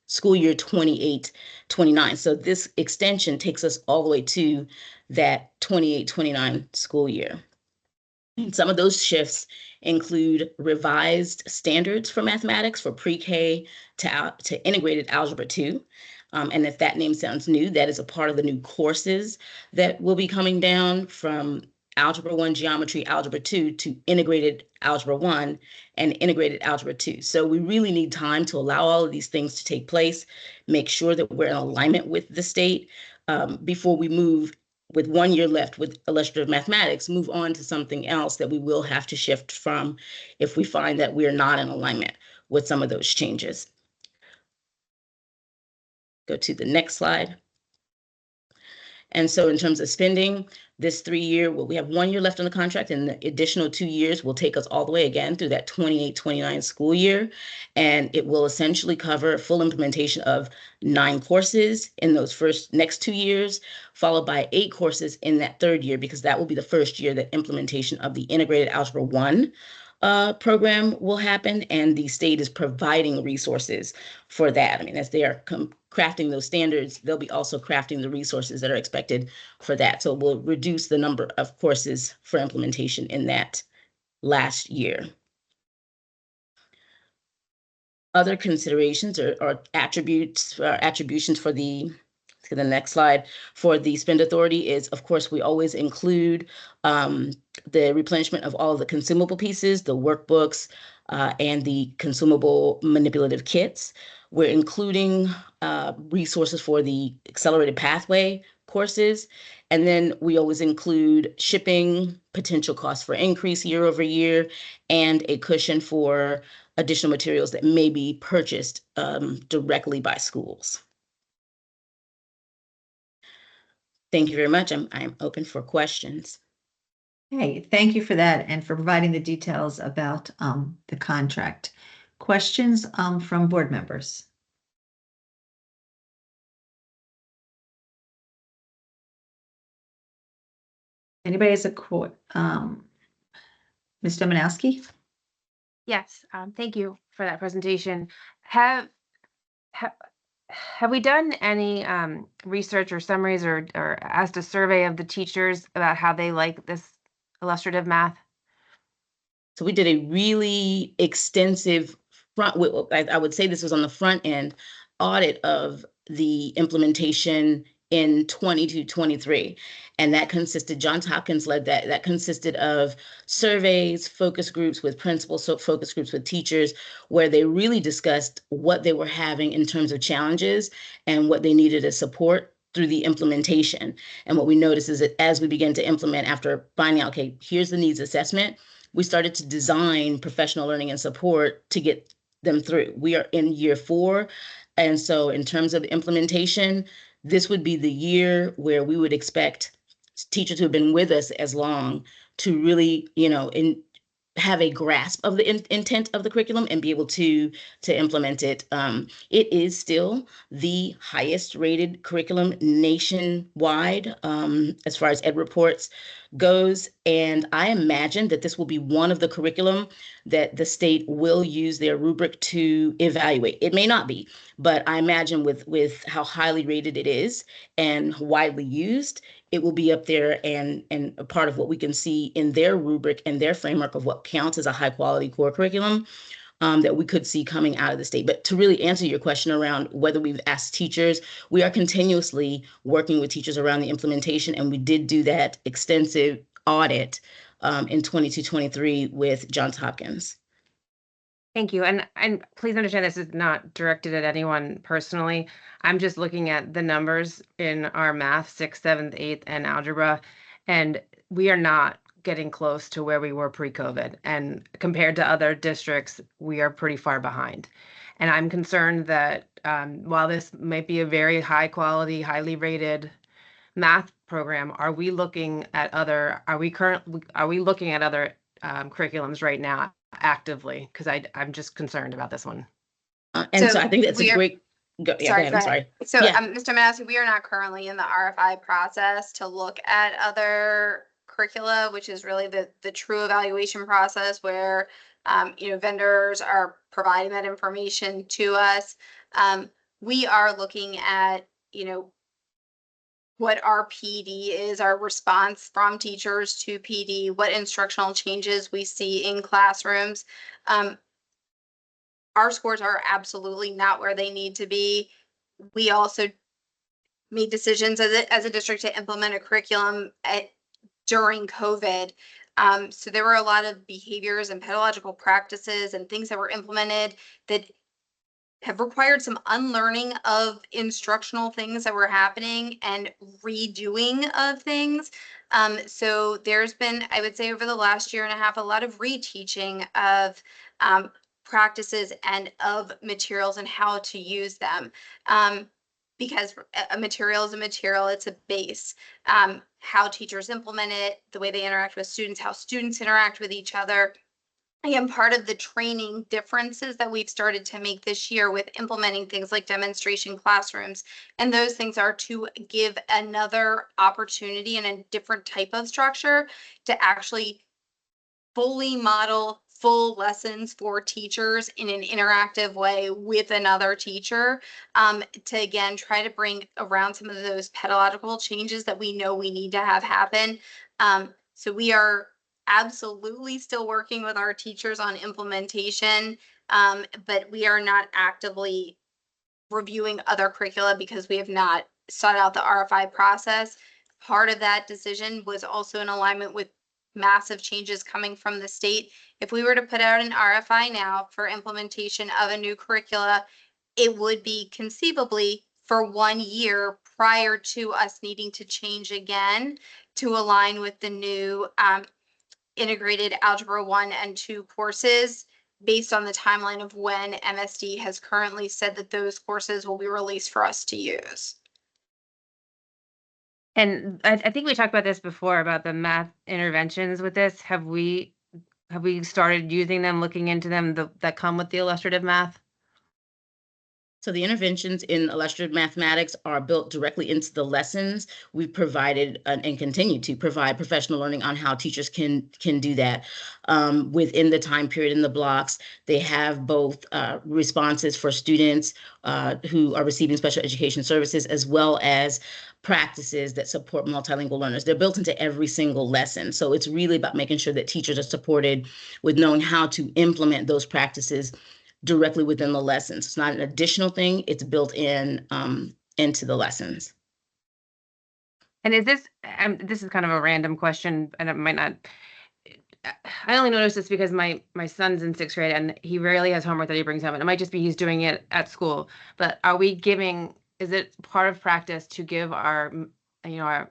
school year 28-29. So this extension takes us all the way to that 28-29 school year. And some of those shifts include revised standards for mathematics for pre-K to integrated algebra 2. And if that name sounds new, that is a part of the new courses that will be coming down from Algebra 1 Geometry, Algebra 2 to Integrated Algebra 1 and Integrated Algebra 2. So we really need time to allow all of these things to take place, make sure that we're in alignment with the state before we move with 1 year left with illustrative mathematics, move on to something else that we will have to shift from if we find that we're not in alignment with some of those changes. Go to the next slide. And so in terms of spending, this 3-year, well, we have 1 year left on the contract, and the additional 2 years will take us all the way again through that 28-29 school year. And it will essentially cover full implementation of 9 courses in those next 2 years, followed by 8 courses in that 3rd year, because that will be the first year that implementation of the Integrated Algebra 1 program will happen, and the state is providing resources for that. I mean, as they are crafting those standards, they'll be also crafting the resources that are expected for that. So we'll reduce the number of courses for implementation in that last year. Other considerations or attributions for the next slide for the spend authority is, of course, we always include the replenishment of all of the consumable pieces, the workbooks, and the consumable manipulative kits. We're including resources for the accelerated pathway courses. And then we always include shipping, potential costs for increase year over year, and a cushion for additional materials that may be purchased directly by schools. Thank you very much. I'm open for questions. Hey, thank you for that and for providing the details about the contract. Questions from board members? Anybody has a quote? Ms. Dominowski? Yes, thank you for that presentation. Have we done any research or summaries or asked a survey of the teachers about how they like this illustrative math? So we did a really extensive I would say this was on the front end audit of the implementation in 22-23. And that consisted, Johns Hopkins led that consisted of surveys, focus groups with principals, so focus groups with teachers, where they really discussed what they were having in terms of challenges and what they needed as support through the implementation. And what we noticed is that as we began to implement, after finding out, okay, here's the needs assessment, we started to design professional learning and support to get them through. We are in year 4. And so in terms of implementation, this would be the year where we would expect teachers who have been with us as long to really, have a grasp of the intent of the curriculum and be able to implement it. It is still the highest rated curriculum nationwide as far as Ed Reports goes. And I imagine that this will be one of the curriculum that the state will use their rubric to evaluate. It may not be, but I imagine with how highly rated it is and widely used, it will be up there and a part of what we can see in their rubric and their framework of what counts as a high quality core curriculum that we could see coming out of the state. But to really answer your question around whether we've asked teachers, we are continuously working with teachers around the implementation, and we did do that extensive audit in 22-23 with Johns Hopkins. Thank you. And please understand this is not directed at anyone personally. I'm just looking at the numbers in our math, 6th, 7th, 8th, and algebra, and we are not getting close to where we were pre-COVID. And compared to other districts, we are pretty far behind. And I'm concerned that while this might be a very high quality, highly rated math program, are we looking at other curriculums right now actively? Because I'm just concerned about this one. And so I think that's a great. Go ahead. I'm sorry. So, Mr. Manassi, we are not currently in the RFI process to look at other curricula, which is really the true evaluation process where, vendors are providing that information to us. We are looking at, what our PD is, our response from teachers to PD, what instructional changes we see in classrooms. Our scores are absolutely not where they need to be. We also made decisions as a district to implement a curriculum during COVID. So there were a lot of behaviors and pedagogical practices and things that were implemented that have required some unlearning of instructional things that were happening and redoing of things. So there's been, I would say, over the last year and a half, a lot of reteaching of practices and of materials and how to use them. Because a material is a material, it's a base. How teachers implement it, the way they interact with students, how students interact with each other. Again, part of the training differences that we've started to make this year with implementing things like demonstration classrooms. And those things are to give another opportunity and a different type of structure to actually fully model full lessons for teachers in an interactive way with another teacher, to again try to bring around some of those pedagogical changes that we know we need to have happen. So we are absolutely still working with our teachers on implementation, but we are not actively reviewing other curricula because we have not sought out the RFI process. Part of that decision was also in alignment with massive changes coming from the state. If we were to put out an RFI now for implementation of a new curricula, it would be conceivably for 1 year prior to us needing to change again to align with the new integrated Algebra 1 and 2 courses based on the timeline of when MSD has currently said that those courses will be released for us to use. And I think we talked about this before about the math interventions with this. Have we started using them, looking into them that come with the illustrative math? So the interventions in illustrative mathematics are built directly into the lessons. We've provided and continue to provide professional learning on how teachers can do that within the time period in the blocks. They have both responses for students who are receiving special education services, as well as practices that support multilingual learners. They're built into every single lesson. So it's really about making sure that teachers are supported with knowing how to implement those practices directly within the lessons. It's not an additional thing, it's built in into the lessons. And is this is kind of a random question, and it might not, I only noticed this because my son's in 6th grade and he rarely has homework that he brings home, and it might just be he's doing it at school. But is it part of practice to give our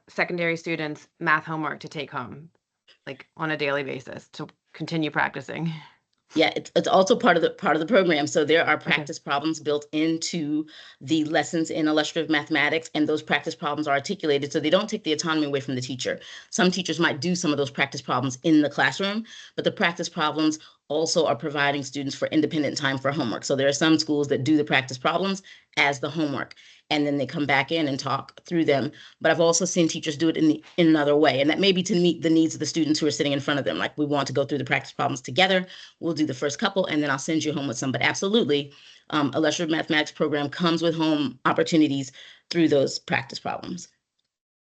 secondary students math homework to take home, like on a daily basis, to continue practicing? Yeah, it's also part of the program. So there are practice problems built into the lessons in illustrative mathematics, and those practice problems are articulated so they don't take the autonomy away from the teacher. Some teachers might do some of those practice problems in the classroom, but the practice problems also are providing students for independent time for homework. So there are some schools that do the practice problems as the homework, and then they come back in and talk through them. But I've also seen teachers do it in another way, and that may be to meet the needs of the students who are sitting in front of them. Like, we want to go through the practice problems together. We'll do the first couple, and then I'll send you home with some. But absolutely, illustrative mathematics program comes with home opportunities through those practice problems.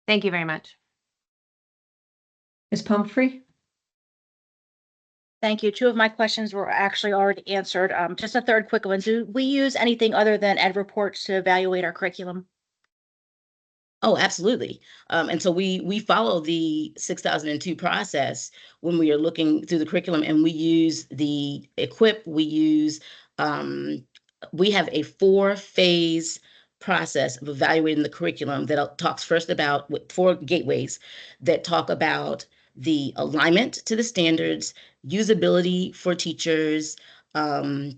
Thank you very much. Ms. Pumphrey? Thank you. 2 of my questions were actually already answered. Just a third quick one. Do we use anything other than ed reports to evaluate our curriculum? Oh, absolutely. And so we follow the 6002 process when we are looking through the curriculum, and we use the EQUIP. We have a 4-phase process of evaluating the curriculum that talks first about 4 gateways that talk about the alignment to the standards, usability for teachers. There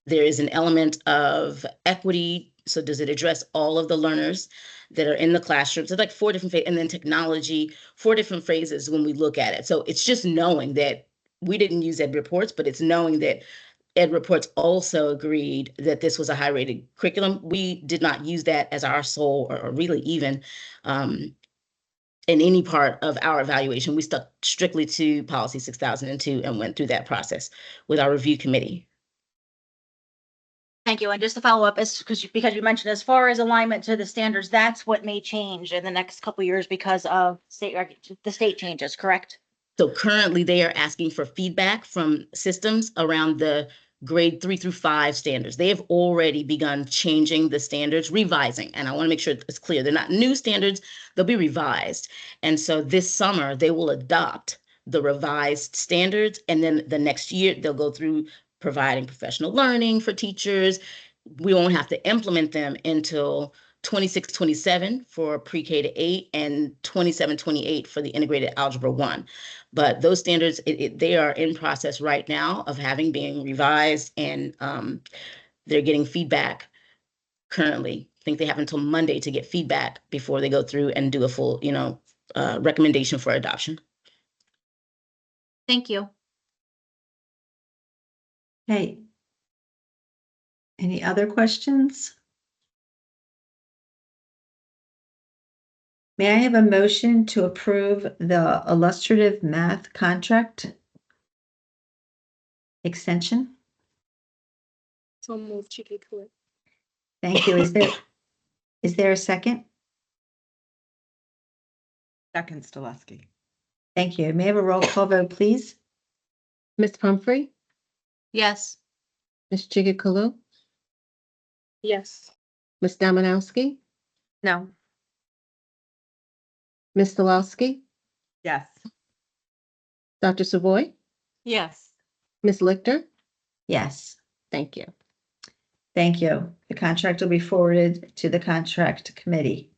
is an element of equity. So does it address all of the learners that are in the classroom? So like 4 different phases, and then technology, 4 different phases when we look at it. So it's just knowing that we didn't use ed reports, but it's knowing that ed reports also agreed that this was a high rated curriculum. We did not use that as our sole or really even in any part of our evaluation. We stuck strictly to policy 6002 and went through that process with our review committee. Thank you. And just to follow up, is because you mentioned as far as alignment to the standards, that's what may change in the next couple of years because of the state changes, correct? So currently they are asking for feedback from systems around the grade 3 through 5 standards. They have already begun changing the standards, revising, and I want to make sure it's clear. They're not new standards, they'll be revised. And so this summer they will adopt the revised standards, and then the next year they'll go through providing professional learning for teachers. We won't have to implement them until 26-27 for pre-K to 8 and 27-28 for the integrated algebra 1. But those standards, they are in process right now of being revised, and they're getting feedback currently. I think they have until Monday to get feedback before they go through and do a full, recommendation for adoption. Thank you. Okay. Any other questions? May I have a motion to approve the illustrative math contract extension? So move Chike Khalid. Thank you. Is there a second? Second, Stileski. Thank you. May I have a roll call vote, please? Ms. Pumphrey, Yes. Ms. Chigakalu, Yes. Ms. Dominowski, No. Ms. Stileski, Yes. Dr. Savoy, Yes. Ms. Lichter. Yes. Thank you. Thank you. The contract will be forwarded to the contract committee.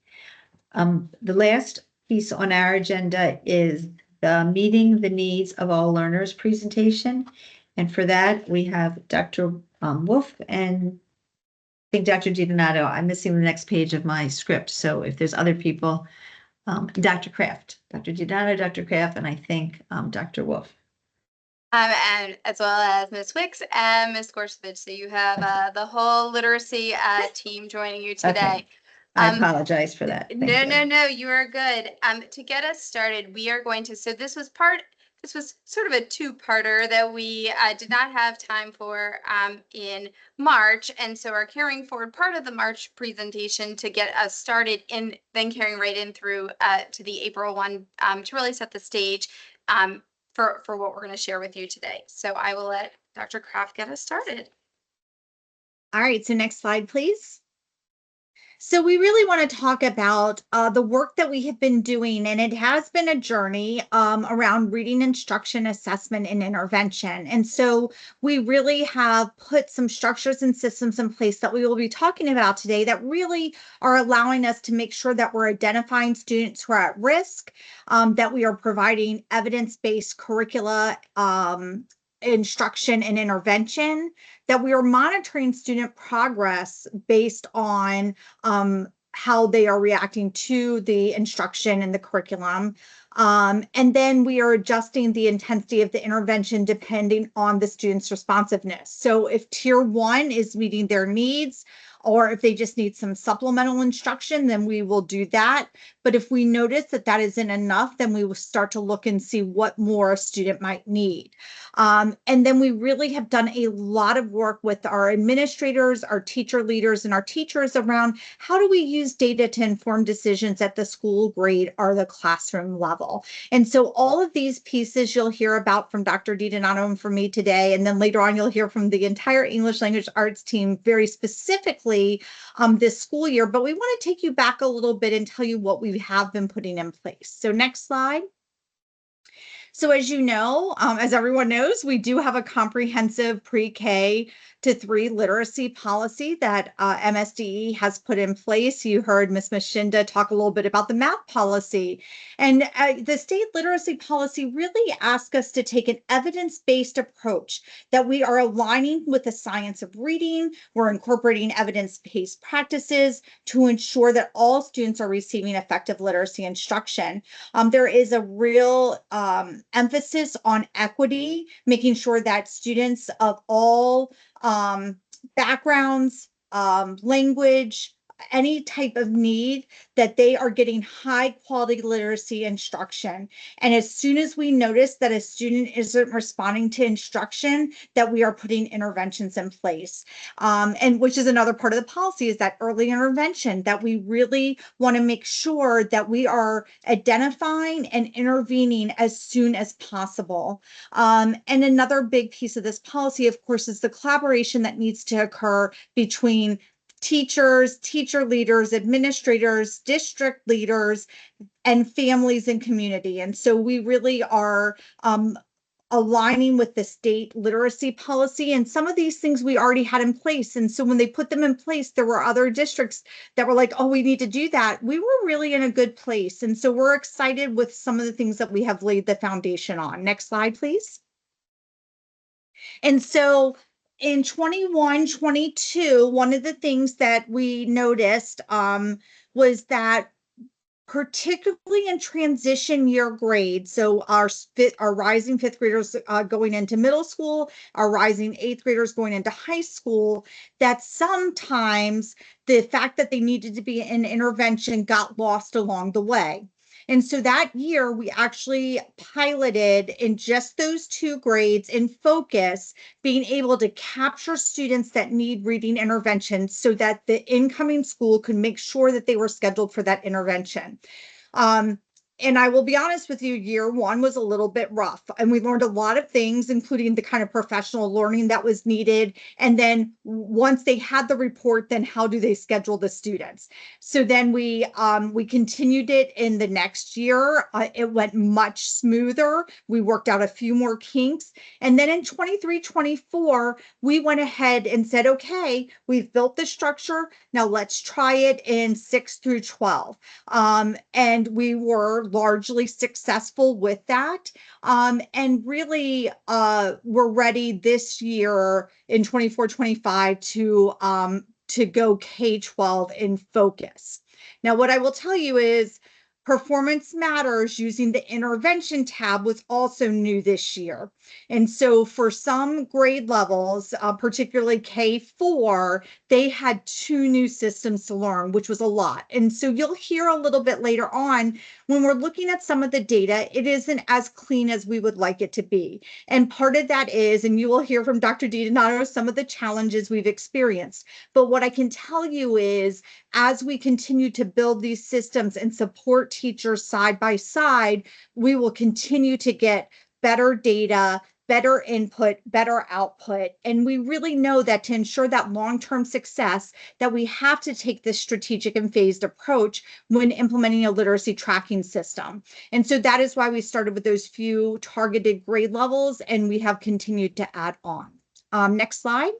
The last piece on our agenda is the meeting the needs of all learners presentation. And for that, we have Dr. Wolf and I think Dr. DiDonato. I'm missing the next page of my script. So if there's other people, Dr. Kraft, Dr. DiDonato, Dr. Kraft, and I think Dr. Wolf. And as well as Ms. Wicks and Ms. Gorsovich. So you have the whole literacy team joining you today. Okay. I apologize for that. Thank you. No, you are good. To get us started, we are going to, so this was sort of a two-parter that we did not have time for in March. And so are carrying forward part of the March presentation to get us started in, then carrying right in through to the April one to really set the stage for what we're going to share with you today. So I will let Dr. Kraft get us started. All right, so next slide, please. So we really want to talk about the work that we have been doing, and it has been a journey around reading instruction, assessment, and intervention. And so we really have put some structures and systems in place that we will be talking about today that really are allowing us to make sure that we're identifying students who are at risk, that we are providing evidence-based curricula, instruction and intervention, that we are monitoring student progress based on how they are reacting to the instruction and the curriculum. And then we are adjusting the intensity of the intervention depending on the student's responsiveness. So if tier 1 is meeting their needs, or if they just need some supplemental instruction, then we will do that. But if we notice that that isn't enough, then we will start to look and see what more a student might need. And then we really have done a lot of work with our administrators, our teacher leaders, and our teachers around how do we use data to inform decisions at the school grade or the classroom level. And so all of these pieces you'll hear about from Dr. DiDonato and from me today, and then later on you'll hear from the entire English Language Arts team very specifically this school year. But we want to take you back a little bit and tell you what we have been putting in place. So next slide. So as you know, as everyone knows, we do have a comprehensive pre-K to 3 literacy policy that MSDE has put in place. You heard Ms. Mashinda talk a little bit about the math policy. And the state literacy policy really asks us to take an evidence-based approach, that we are aligning with the science of reading. We're incorporating evidence-based practices to ensure that all students are receiving effective literacy instruction. There is a real emphasis on equity, making sure that students of all backgrounds, language, any type of need, that they are getting high quality literacy instruction. And as soon as we notice that a student isn't responding to instruction, that we are putting interventions in place. And which is another part of the policy, is that early intervention, that we really want to make sure that we are identifying and intervening as soon as possible. And another big piece of this policy, of course, is the collaboration that needs to occur between teachers, teacher leaders, administrators, district leaders, and families and community. And so we really are aligning with the state literacy policy. And some of these things we already had in place. And so when they put them in place, there were other districts that were like, oh, we need to do that. We were really in a good place. And so we're excited with some of the things that we have laid the foundation on. Next slide, please. And so in 21, 22, one of the things that we noticed was that particularly in transition year grades, so our rising fifth graders going into middle school, our rising eighth graders going into high school, that sometimes the fact that they needed to be in intervention got lost along the way. And so that year, we actually piloted in just those two grades in focus, being able to capture students that need reading intervention so that the incoming school could make sure that they were scheduled for that intervention. And I will be honest with you, year one was a little bit rough, and we learned a lot of things, including the kind of professional learning that was needed. And then once they had the report, then how do they schedule the students? So then we continued it in the next year. It went much smoother. We worked out a few more kinks. And then in 23, 24, we went ahead and said, okay, we've built the structure. Now let's try it in 6 through 12. And we were largely successful with that. And really, we're ready this year in 24, 25 to go K-12 in focus. Now, what I will tell you is Performance Matters using the intervention tab was also new this year. And so for some grade levels, particularly K4, they had 2 new systems to learn, which was a lot. And so you'll hear a little bit later on, when we're looking at some of the data, it isn't as clean as we would like it to be. And part of that is, and you will hear from Dr. DiDonato, some of the challenges we've experienced. But what I can tell you is, as we continue to build these systems and support teachers side by side, we will continue to get better data, better input, better output. And we really know that to ensure that long-term success, that we have to take this strategic and phased approach when implementing a literacy tracking system. And so that is why we started with those few targeted grade levels, and we have continued to add on. Next slide.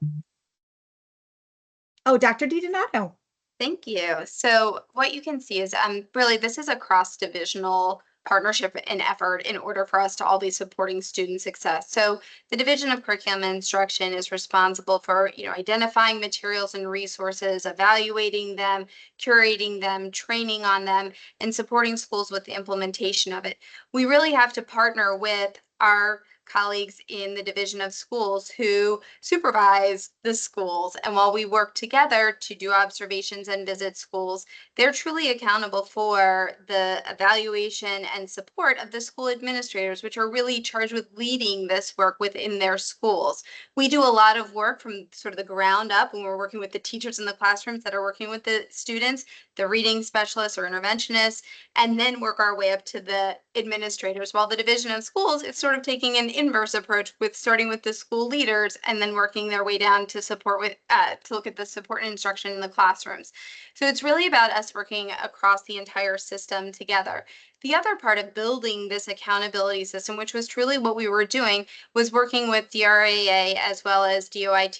Oh, Dr. DiDonato. Thank you. So what you can see is really this is a cross-divisional partnership and effort in order for us to all be supporting student success. So the Division of Curriculum and Instruction is responsible for, identifying materials and resources, evaluating them, curating them, training on them, and supporting schools with the implementation of it. We really have to partner with our colleagues in the Division of Schools who supervise the schools. And while we work together to do observations and visit schools, they're truly accountable for the evaluation and support of the school administrators, which are really charged with leading this work within their schools. We do a lot of work from sort of the ground up when we're working with the teachers in the classrooms that are working with the students, the reading specialists or interventionists, and then work our way up to the administrators. While the Division of Schools is sort of taking an inverse approach with starting with the school leaders and then working their way down to support with to look at the support and instruction in the classrooms. So it's really about us working across the entire system together. The other part of building this accountability system, which was truly what we were doing, was working with DRAA as well as DOIT,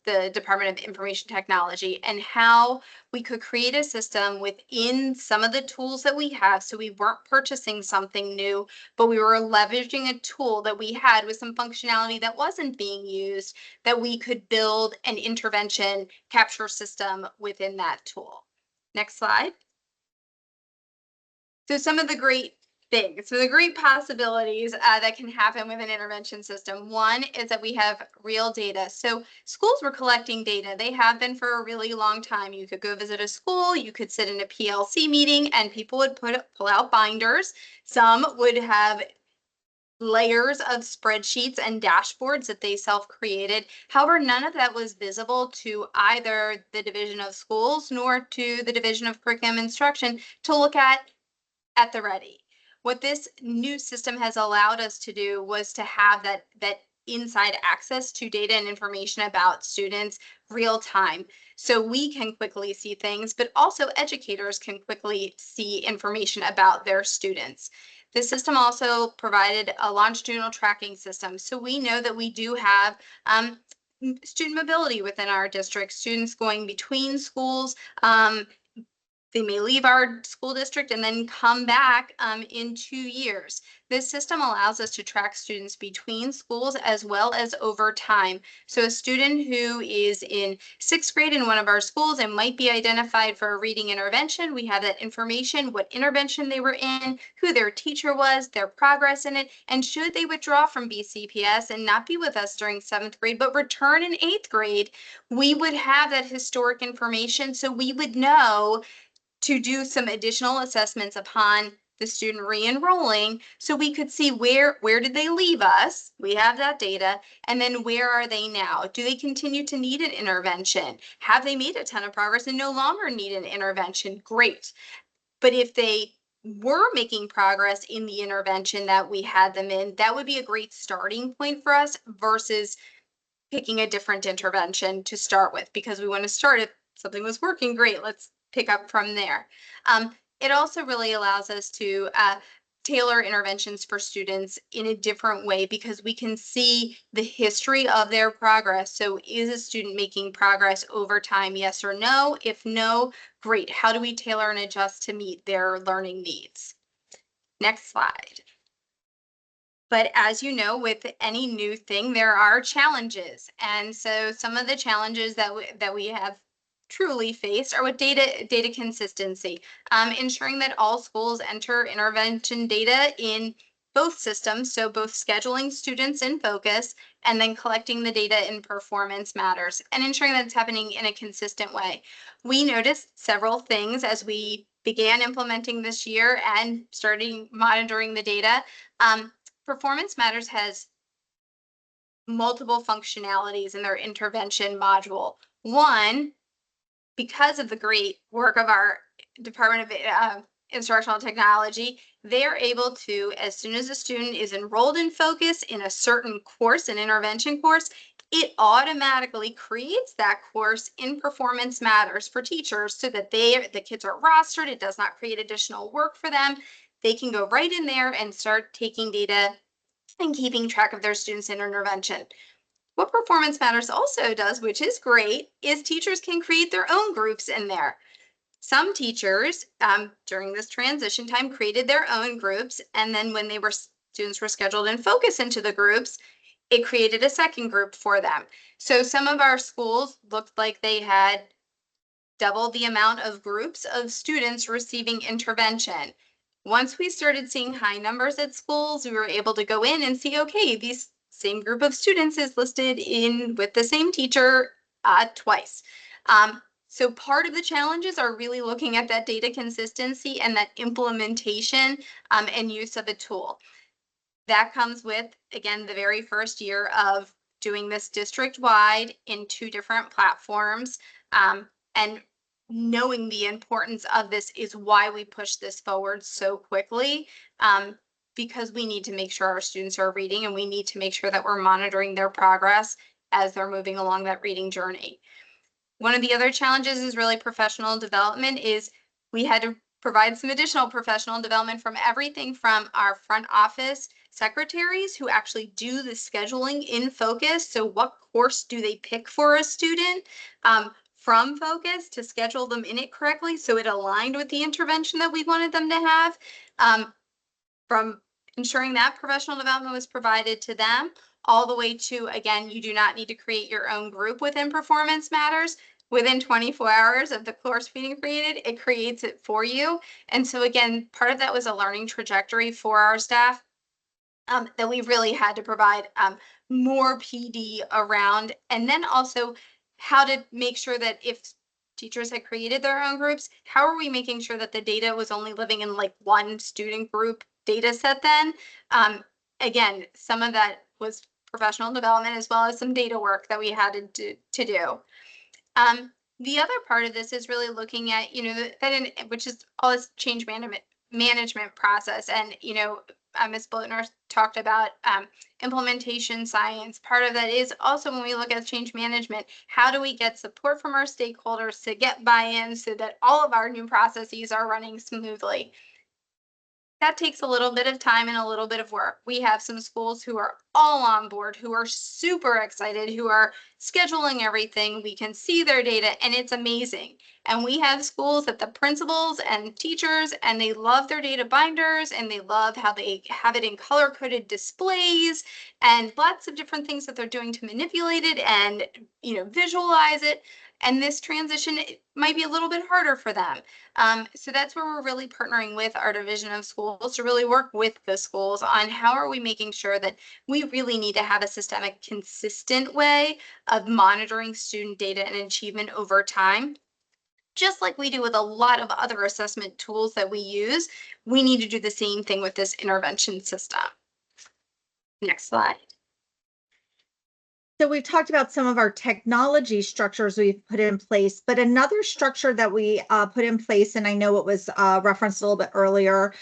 the Department of Information Technology, and how we could create a system within some of the tools that we have. So we weren't purchasing something new, but we were leveraging a tool that we had with some functionality that wasn't being used, that we could build an intervention capture system within that tool. Next slide. So some of the great things. So the great possibilities that can happen with an intervention system. One is that we have real data. So schools were collecting data. They have been for a really long time. You could go visit a school, you could sit in a PLC meeting, and people would pull out binders. Some would have layers of spreadsheets and dashboards that they self-created. However, none of that was visible to either the Division of Schools nor to the Division of Curriculum Instruction to look at the ready. What this new system has allowed us to do was to have that inside access to data and information about students real time. So we can quickly see things, but also educators can quickly see information about their students. The system also provided a longitudinal tracking system. So we know that we do have student mobility within our district, students going between schools. They may leave our school district and then come back in 2 years. This system allows us to track students between schools as well as over time. So a student who is in 6th grade in one of our schools and might be identified for a reading intervention, we have that information, what intervention they were in, who their teacher was, their progress in it, and should they withdraw from BCPS and not be with us during 7th grade, but return in 8th grade, we would have that historic information so we would know to do some additional assessments upon the student re-enrolling so we could see where did they leave us? We have that data. And then where are they now? Do they continue to need an intervention? Have they made a ton of progress and no longer need an intervention? Great. But if they were making progress in the intervention that we had them in, that would be a great starting point for us versus picking a different intervention to start with, because we want to start if something was working, great, let's pick up from there. It also really allows us to tailor interventions for students in a different way because we can see the history of their progress. So is a student making progress over time, yes or no? If no, great. How do we tailor and adjust to meet their learning needs? Next slide. But as you know, with any new thing, there are challenges. And so some of the challenges that we have truly faced are with data consistency, ensuring that all schools enter intervention data in both systems, so both scheduling students in focus and then collecting the data in performance matters, and ensuring that it's happening in a consistent way. We noticed several things as we began implementing this year and starting monitoring the data. Performance Matters has multiple functionalities in their intervention module. One, because of the great work of our Department of Instructional Technology, they're able to, as soon as a student is enrolled in Focus in a certain course, an intervention course, it automatically creates that course in Performance Matters for teachers so that the kids are rostered. It does not create additional work for them. They can go right in there and start taking data and keeping track of their students in intervention. What Performance Matters also does, which is great, is teachers can create their own groups in there. Some teachers during this transition time created their own groups, and then when students were scheduled in Focus into the groups, it created a second group for them. So some of our schools looked like they had double the amount of groups of students receiving intervention. Once we started seeing high numbers at schools, we were able to go in and see, okay, these same group of students is listed in with the same teacher twice. So part of the challenges are really looking at that data consistency and that implementation and use of a tool. That comes with, again, the very first year of doing this district-wide in 2 different platforms. And knowing the importance of this is why we push this forward so quickly, because we need to make sure our students are reading and we need to make sure that we're monitoring their progress as they're moving along that reading journey. One of the other challenges is really professional development. Is we had to provide some additional professional development from everything from our front office secretaries who actually do the scheduling in Focus. So what course do they pick for a student from Focus to schedule them in it correctly so it aligned with the intervention that we wanted them to have, from ensuring that professional development was provided to them all the way to, again, you do not need to create your own group within Performance Matters. within 24 hours of the course being created, it creates it for you. And so again, part of that was a learning trajectory for our staff that we really had to provide more PD around. And then also how to make sure that if teachers had created their own groups, how are we making sure that the data was only living in like one student group data set then? Again, some of that was professional development as well as some data work that we had to do. The other part of this is really looking at, which is all this change management process. And, Ms. Blitner talked about implementation science. Part of that is also when we look at change management, how do we get support from our stakeholders to get buy-in so that all of our new processes are running smoothly? That takes a little bit of time and a little bit of work. We have some schools who are all on board, who are super excited, who are scheduling everything. We can see their data and it's amazing. And we have schools that the principals and teachers, and they love their data binders and they love how they have it in color-coded displays and lots of different things that they're doing to manipulate it and, visualize it. And this transition might be a little bit harder for them. So that's where we're really partnering with our division of schools to really work with the schools on how are we making sure that we really need to have a systemic, consistent way of monitoring student data and achievement over time. Just like we do with a lot of other assessment tools that we use, we need to do the same thing with this intervention system. Next slide. So we've talked about some of our technology structures we've put in place, but another structure that we put in place, and I know it was referenced a little bit earlier,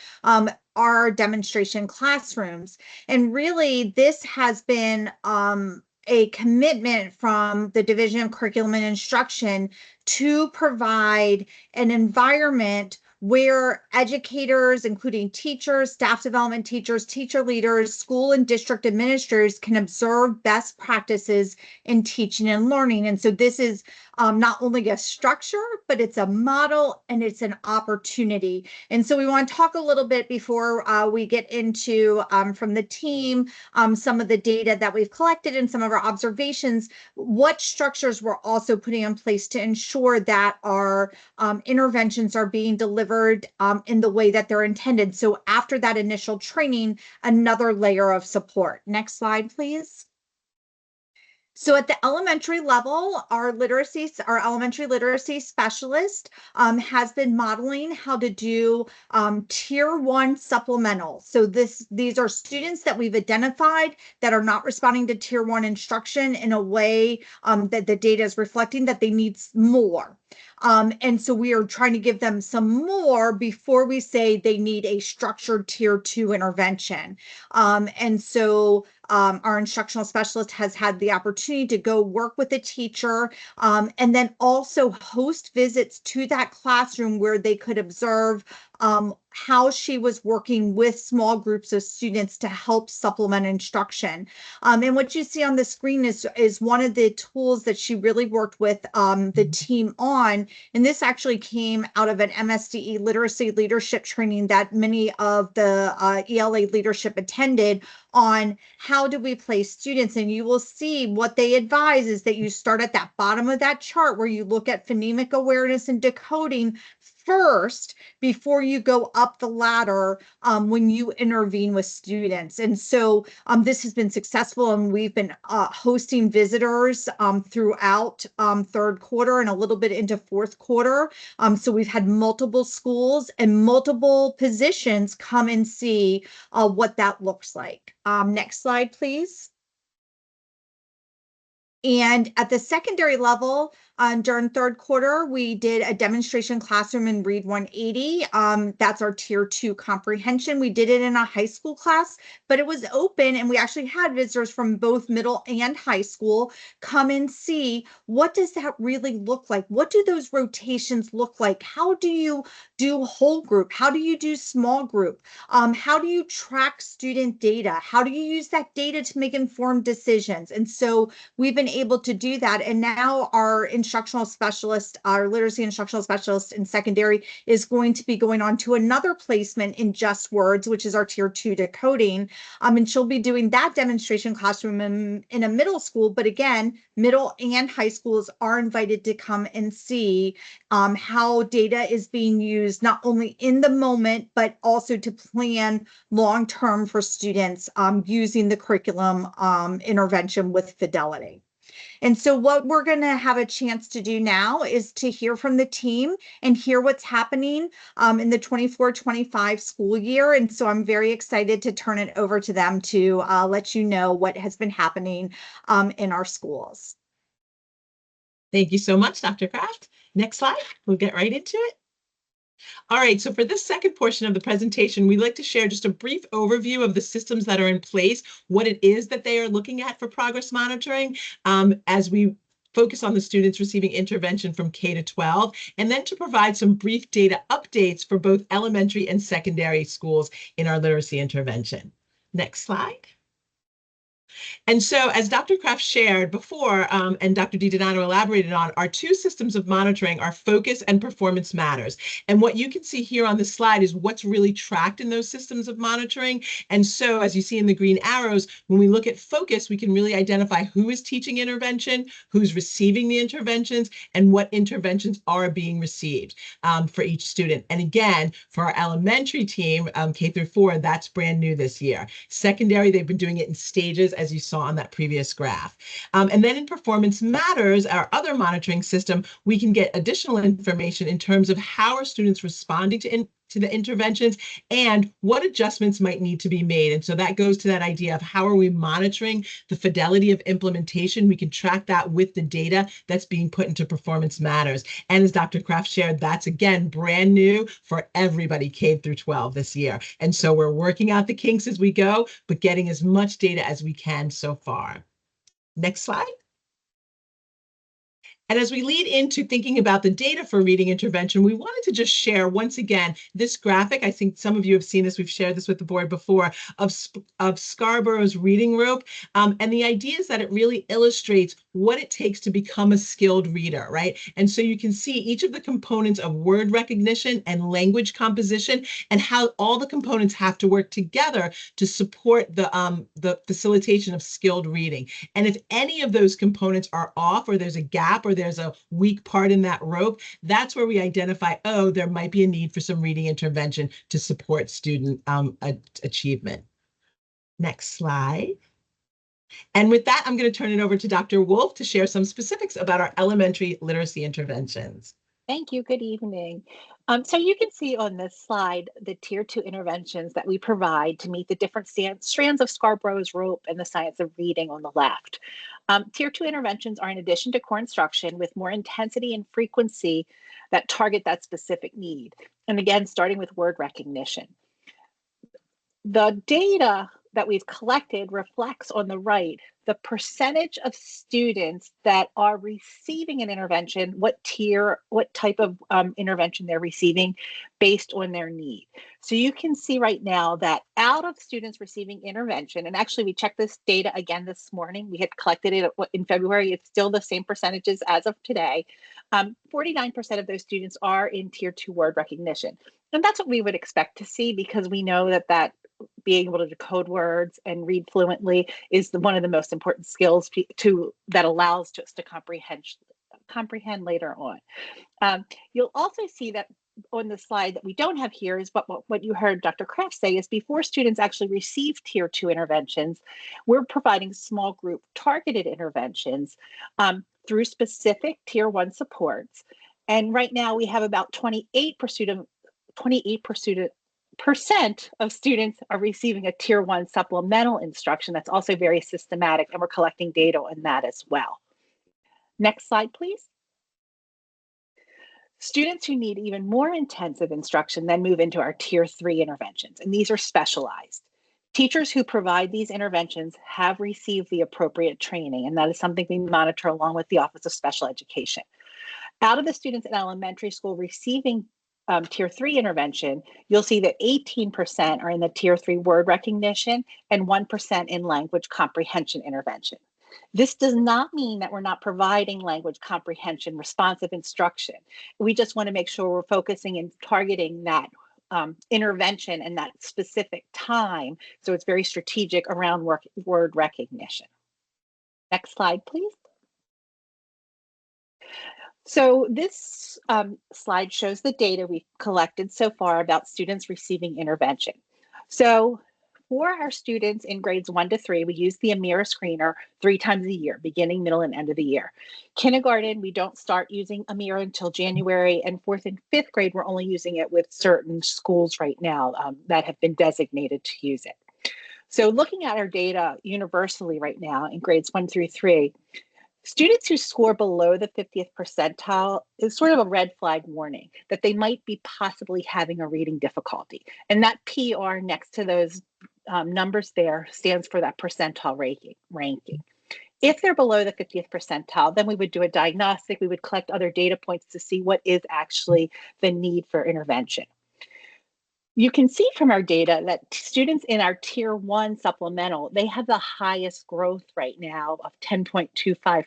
are demonstration classrooms. And really, this has been a commitment from the Division of Curriculum and Instruction to provide an environment where educators, including teachers, staff development teachers, teacher leaders, school and district administrators can observe best practices in teaching and learning. And so this is not only a structure, but it's a model and it's an opportunity. And so we want to talk a little bit before we get into from the team, some of the data that we've collected and some of our observations, what structures we're also putting in place to ensure that our interventions are being delivered in the way that they're intended. So after that initial training, another layer of support. Next slide, please. So at the elementary level, our elementary literacy specialist has been modeling how to do tier 1 supplemental. So these are students that we've identified that are not responding to tier 1 instruction in a way that the data is reflecting that they need more. And so we are trying to give them some more before we say they need a structured tier 2 intervention. And so our instructional specialist has had the opportunity to go work with a teacher and then also host visits to that classroom where they could observe how she was working with small groups of students to help supplement instruction. And what you see on the screen is one of the tools that she really worked with the team on. And this actually came out of an MSDE literacy leadership training that many of the ELA leadership attended on how do we place students. And you will see what they advise is that you start at that bottom of that chart where you look at phonemic awareness and decoding first before you go up the ladder when you intervene with students. And so this has been successful, and we've been hosting visitors throughout third quarter and a little bit into fourth quarter. So we've had multiple schools and multiple positions come and see what that looks like. Next slide, please. And at the secondary level, during third quarter, we did a demonstration classroom in Read 180. That's our tier 2 comprehension. We did it in a high school class, but it was open, and we actually had visitors from both middle and high school come and see what does that really look like? What do those rotations look like? How do you do whole group? How do you do small group? How do you track student data? How do you use that data to make informed decisions? And so we've been able to do that. And now our instructional specialist, our literacy instructional specialist in secondary, is going to be going on to another placement in Just Words, which is our tier 2 decoding. And she'll be doing that demonstration classroom in a middle school. But again, middle and high schools are invited to come and see how data is being used, not only in the moment, but also to plan long-term for students using the curriculum intervention with fidelity. And so what we're going to have a chance to do now is to hear from the team and hear what's happening in the 24-25 school year. And so I'm very excited to turn it over to them to let you know what has been happening in our schools. Thank you so much, Dr. Kraft. Next slide, we'll get right into it. All right, so for this second portion of the presentation, we'd like to share just a brief overview of the systems that are in place, what it is that they are looking at for progress monitoring as we focus on the students receiving intervention from K to 12, and then to provide some brief data updates for both elementary and secondary schools in our literacy intervention. Next slide. And so, as Dr. Kraft shared before, and Dr. DiDonato elaborated on, our two systems of monitoring are Focus and Performance Matters. And what you can see here on this slide is what's really tracked in those systems of monitoring. And so, as you see in the green arrows, when we look at Focus, we can really identify who is teaching intervention, who's receiving the interventions, and what interventions are being received for each student. And again, for our elementary team, K through 4, that's brand new this year. Secondary, they've been doing it in stages, as you saw on that previous graph. And then in Performance Matters, our other monitoring system, we can get additional information in terms of how are students responding to the interventions and what adjustments might need to be made. And so that goes to that idea of how are we monitoring the fidelity of implementation. We can track that with the data that's being put into Performance Matters. And as Dr. Kraft shared, that's again brand new for everybody K through 12 this year. And so we're working out the kinks as we go, but getting as much data as we can so far. Next slide. And as we lead into thinking about the data for reading intervention, we wanted to just share once again this graphic. I think some of you have seen this. We've shared this with the board before of Scarborough's reading rope. And the idea is that it really illustrates what it takes to become a skilled reader, right? And so you can see each of the components of word recognition and language composition and how all the components have to work together to support the facilitation of skilled reading. And if any of those components are off or there's a gap or there's a weak part in that rope, that's where we identify, oh, there might be a need for some reading intervention to support student achievement. Next slide. And with that, I'm going to turn it over to Dr. Wolf to share some specifics about our elementary literacy interventions. Thank you. Good evening. So you can see on this slide the tier 2 interventions that we provide to meet the different strands of Scarborough's rope and the science of reading on the left. Tier 2 interventions are in addition to core instruction with more intensity and frequency that target that specific need. And again, starting with word recognition. The data that we've collected reflects on the right the percentage of students that are receiving an intervention, what type of intervention they're receiving based on their need. So you can see right now that out of students receiving intervention, and actually we checked this data again this morning, we had collected it in February, it's still the same percentages as of today. 49% of those students are in tier 2 word recognition. And that's what we would expect to see because we know that being able to decode words and read fluently is one of the most important skills that allows us to comprehend later on. You'll also see that on the slide that we don't have here is what you heard Dr. Kraft say is before students actually receive tier 2 interventions, we're providing small group targeted interventions through specific tier 1 supports. And right now we have about 28% of students are receiving a tier 1 supplemental instruction that's also very systematic, and we're collecting data on that as well. Next slide, please. Students who need even more intensive instruction then move into our tier 3 interventions, and these are specialized. Teachers who provide these interventions have received the appropriate training, and that is something we monitor along with the Office of Special Education. Out of the students in elementary school receiving tier 3 intervention, you'll see that 18% are in the tier 3 word recognition and 1% in language comprehension intervention. This does not mean that we're not providing language comprehension, responsive instruction. We just want to make sure we're focusing and targeting that intervention and that specific time. So it's very strategic around word recognition. Next slide, please. So this slide shows the data we've collected so far about students receiving intervention. So for our students in grades 1 to 3, we use the Amira screener 3 times a year, beginning, middle, and end of the year. Kindergarten, we don't start using Amira until January, and 4th and 5th grade, we're only using it with certain schools right now that have been designated to use it. So looking at our data universally right now in grades 1 through 3, students who score below the 50th percentile is sort of a red flag warning that they might be possibly having a reading difficulty. And that PR next to those numbers there stands for that percentile ranking. If they're below the 50th percentile, then we would do a diagnostic. We would collect other data points to see what is actually the need for intervention. You can see from our data that students in our Tier 1 supplemental, they have the highest growth right now of 10.25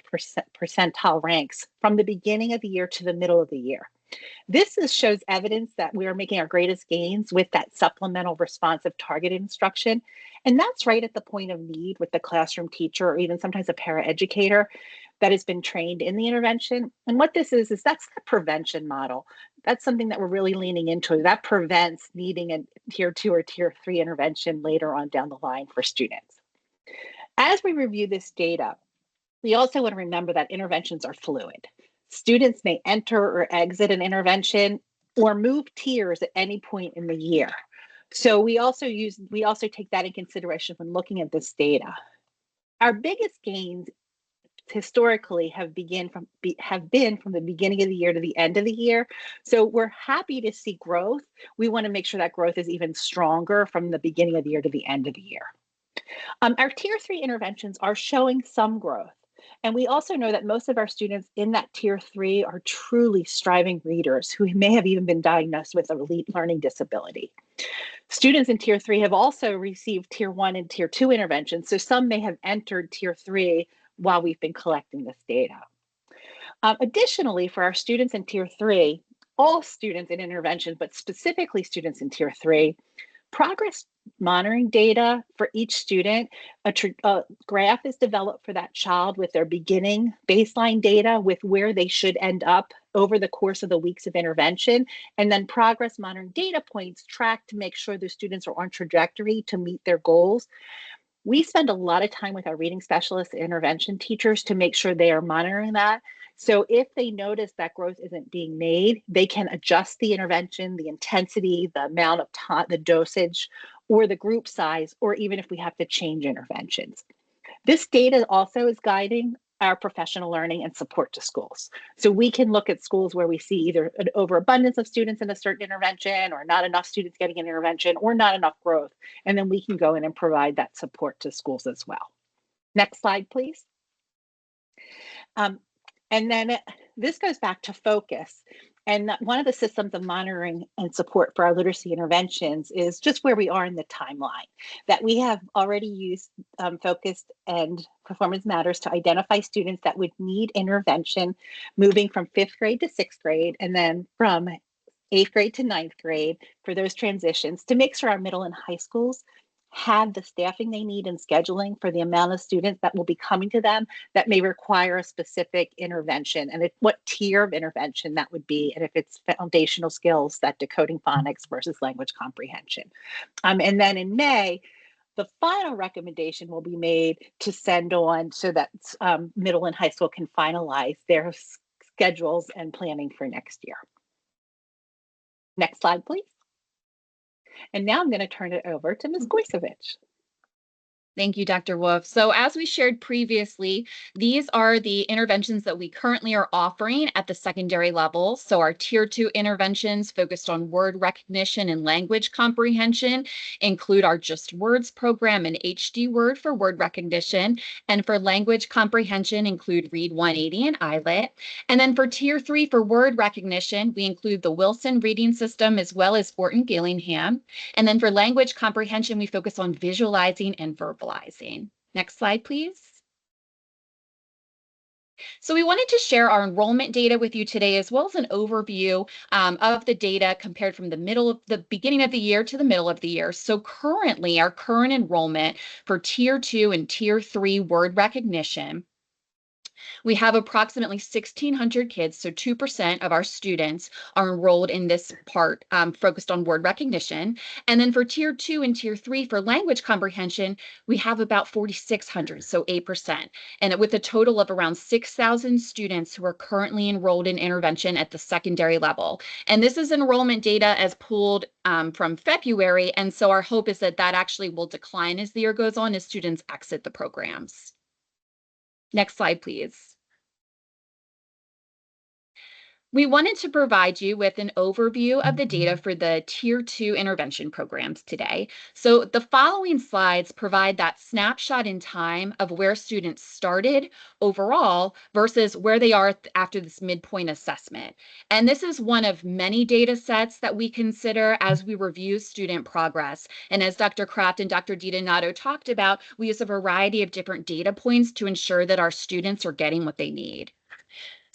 percentile ranks from the beginning of the year to the middle of the year. This shows evidence that we are making our greatest gains with that supplemental responsive targeted instruction. And that's right at the point of need with the classroom teacher or even sometimes a paraeducator that has been trained in the intervention. And what this is that's the prevention model. That's something that we're really leaning into. That prevents needing a Tier 2 or Tier 3 intervention later on down the line for students. As we review this data, we also want to remember that interventions are fluid. Students may enter or exit an intervention or move tiers at any point in the year. So we also take that in consideration when looking at this data. Our biggest gains historically have been from the beginning of the year to the end of the year. So we're happy to see growth. We want to make sure that growth is even stronger from the beginning of the year to the end of the year. Our Tier 3 interventions are showing some growth. And we also know that most of our students in that Tier 3 are truly striving readers who may have even been diagnosed with a learning disability. Students in Tier 3 have also received Tier 1 and Tier 2 interventions, so some may have entered Tier 3 while we've been collecting this data. Additionally, for our students in Tier 3, all students in intervention, but specifically students in Tier 3, progress monitoring data for each student, a graph is developed for that child with their beginning baseline data with where they should end up over the course of the weeks of intervention, and then progress monitoring data points tracked to make sure the students are on trajectory to meet their goals. We spend a lot of time with our reading specialists and intervention teachers to make sure they are monitoring that. So if they notice that growth isn't being made, they can adjust the intervention, the intensity, the amount of time, the dosage, or the group size, or even if we have to change interventions. This data also is guiding our professional learning and support to schools. So we can look at schools where we see either an overabundance of students in a certain intervention or not enough students getting an intervention or not enough growth. And then we can go in and provide that support to schools as well. Next slide, please. And then this goes back to focus. And one of the systems of monitoring and support for our literacy interventions is just where we are in the timeline, that we have already used Focused and Performance Matters to identify students that would need intervention moving from 5th grade to 6th grade, and then from 8th grade to 9th grade for those transitions to make sure our middle and high schools have the staffing they need and scheduling for the amount of students that will be coming to them that may require a specific intervention, and what tier of intervention that would be, and if it's foundational skills, that decoding phonics versus language comprehension. And then in May, the final recommendation will be made to send on so that middle and high school can finalize their schedules and planning for next year. Next slide, please. And now I'm going to turn it over to Ms. Goisevich. Thank you, Dr. Wolf. So as we shared previously, these are the interventions that we currently are offering at the secondary level. So our Tier 2 interventions focused on word recognition and language comprehension include our Just Words program and HD Word for word recognition. And for language comprehension include Read 180 and ILIT. And then for Tier 3 for word recognition, we include the Wilson Reading System as well as Orton Gillingham. And then for language comprehension, we focus on visualizing and verbalizing. Next slide, please. So we wanted to share our enrollment data with you today, as well as an overview of the data compared from the beginning of the year to the middle of the year. So currently, our current enrollment for Tier 2 and Tier 3 word recognition, we have approximately 1,600 kids, so 2% of our students are enrolled in this part focused on word recognition. And then for Tier 2 and Tier 3 for language comprehension, we have about 4,600, so 8%. And with a total of around 6,000 students who are currently enrolled in intervention at the secondary level. And this is enrollment data as pulled from February. And so our hope is that that actually will decline as the year goes on as students exit the programs. Next slide, please. We wanted to provide you with an overview of the data for the Tier 2 intervention programs today. So the following slides provide that snapshot in time of where students started overall versus where they are after this midpoint assessment. And this is one of many data sets that we consider as we review student progress. And as Dr. Kraft and Dr. DiDonato talked about, we use a variety of different data points to ensure that our students are getting what they need.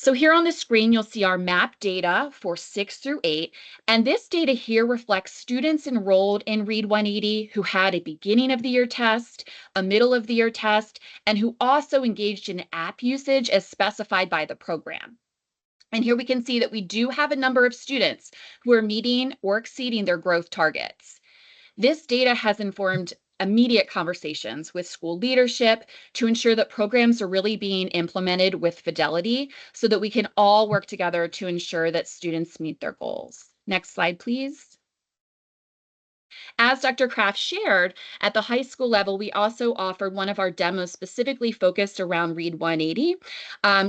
So here on the screen, you'll see our map data for 6 through 8. And this data here reflects students enrolled in Read 180 who had a beginning of the year test, a middle of the year test, and who also engaged in app usage as specified by the program. And here we can see that we do have a number of students who are meeting or exceeding their growth targets. This data has informed immediate conversations with school leadership to ensure that programs are really being implemented with fidelity so that we can all work together to ensure that students meet their goals. Next slide, please. As Dr. Kraft shared, at the high school level, we also offered one of our demos specifically focused around Read 180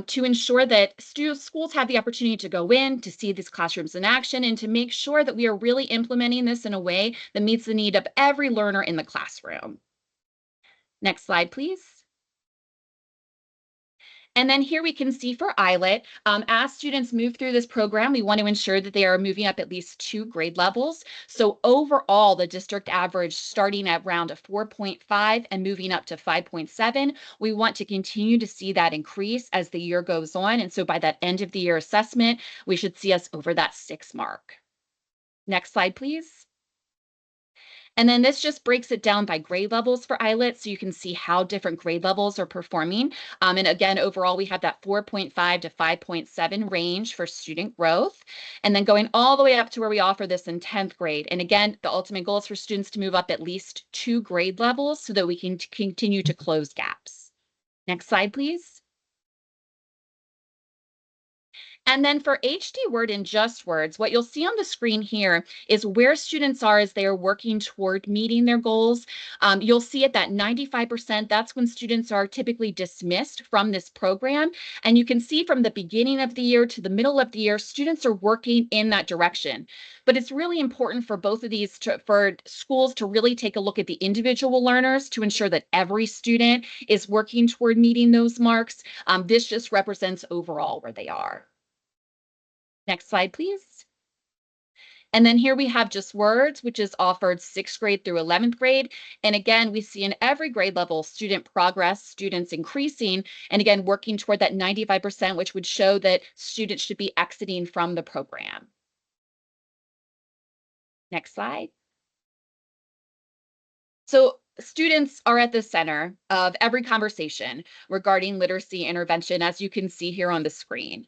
to ensure that schools have the opportunity to go in, to see these classrooms in action, and to make sure that we are really implementing this in a way that meets the need of every learner in the classroom. Next slide, please. And then here we can see for ILET, as students move through this program, we want to ensure that they are moving up at least 2 grade levels. So overall, the district average starting at around a 4.5 and moving up to 5.7, we want to continue to see that increase as the year goes on. And so by that end of the year assessment, we should see us over that 6 mark. Next slide, please. And then this just breaks it down by grade levels for ILET, so you can see how different grade levels are performing. And again, overall, we have that 4.5 to 5.7 range for student growth. And then going all the way up to where we offer this in 10th grade. And again, the ultimate goal is for students to move up at least 2 grade levels so that we can continue to close gaps. Next slide, please. And then for HD Word and Just Words, what you'll see on the screen here is where students are as they are working toward meeting their goals. You'll see at that 95%, that's when students are typically dismissed from this program. And you can see from the beginning of the year to the middle of the year, students are working in that direction. But it's really important for both of these, for schools to really take a look at the individual learners to ensure that every student is working toward meeting those marks. This just represents overall where they are. Next slide, please. And then here we have Just Words, which is offered 6th grade through 11th grade. And again, we see in every grade level student progress, students increasing, and again, working toward that 95%, which would show that students should be exiting from the program. Next slide. So students are at the center of every conversation regarding literacy intervention, as you can see here on the screen.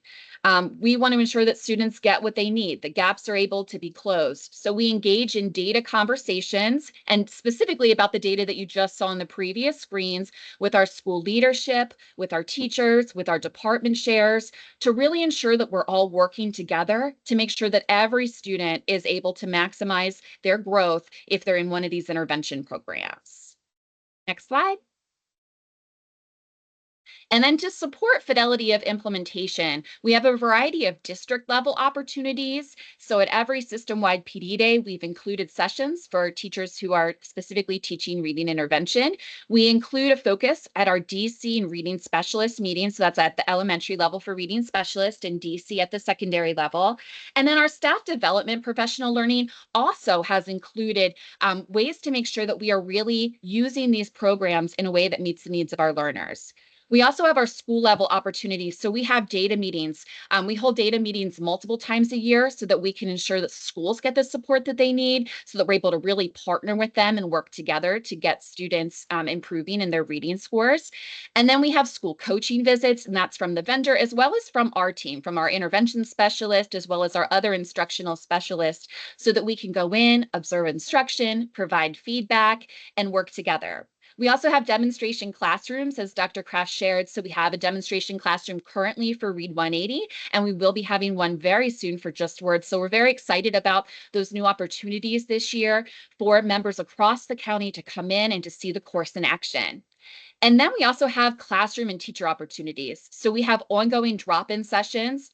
We want to ensure that students get what they need. The gaps are able to be closed. So we engage in data conversations, and specifically about the data that you just saw on the previous screens, with our school leadership, with our teachers, with our department chairs, to really ensure that we're all working together to make sure that every student is able to maximize their growth if they're in one of these intervention programs. Next slide. And then to support fidelity of implementation, we have a variety of district level opportunities. So at every system-wide PD day, we've included sessions for teachers who are specifically teaching reading intervention. We include a focus at our DC and reading specialist meetings. So that's at the elementary level for reading specialist and DC at the secondary level. And then our staff development professional learning also has included ways to make sure that we are really using these programs in a way that meets the needs of our learners. We also have our school level opportunities. So we have data meetings. We hold data meetings multiple times a year so that we can ensure that schools get the support that they need, so that we're able to really partner with them and work together to get students improving in their reading scores. And then we have school coaching visits, and that's from the vendor as well as from our team, from our intervention specialist, as well as our other instructional specialists, so that we can go in, observe instruction, provide feedback, and work together. We also have demonstration classrooms, as Dr. Kraft shared. So we have a demonstration classroom currently for Read 180, and we will be having one very soon for Just Words. So we're very excited about those new opportunities this year for members across the county to come in and to see the course in action. And then we also have classroom and teacher opportunities. So we have ongoing drop-in sessions.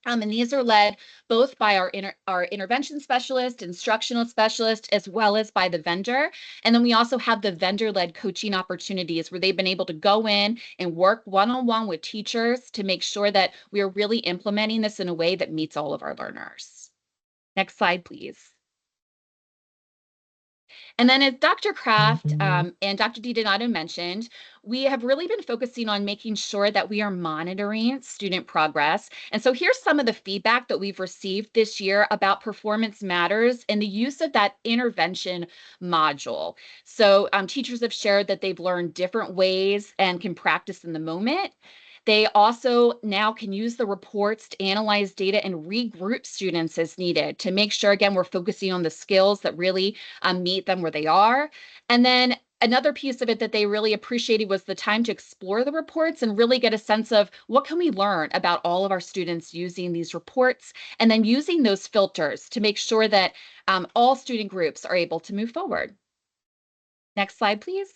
And these are led both by our intervention specialist, instructional specialist, as well as by the vendor. And then we also have the vendor-led coaching opportunities where they've been able to go in and work one-on-one with teachers to make sure that we are really implementing this in a way that meets all of our learners. Next slide, please. And then as Dr. Kraft and Dr. DiDonato mentioned, we have really been focusing on making sure that we are monitoring student progress. And so here's some of the feedback that we've received this year about performance matters and the use of that intervention module. So teachers have shared that they've learned different ways and can practice in the moment. They also now can use the reports to analyze data and regroup students as needed to make sure, again, we're focusing on the skills that really meet them where they are. And then another piece of it that they really appreciated was the time to explore the reports and really get a sense of what can we learn about all of our students using these reports, and then using those filters to make sure that all student groups are able to move forward. Next slide, please.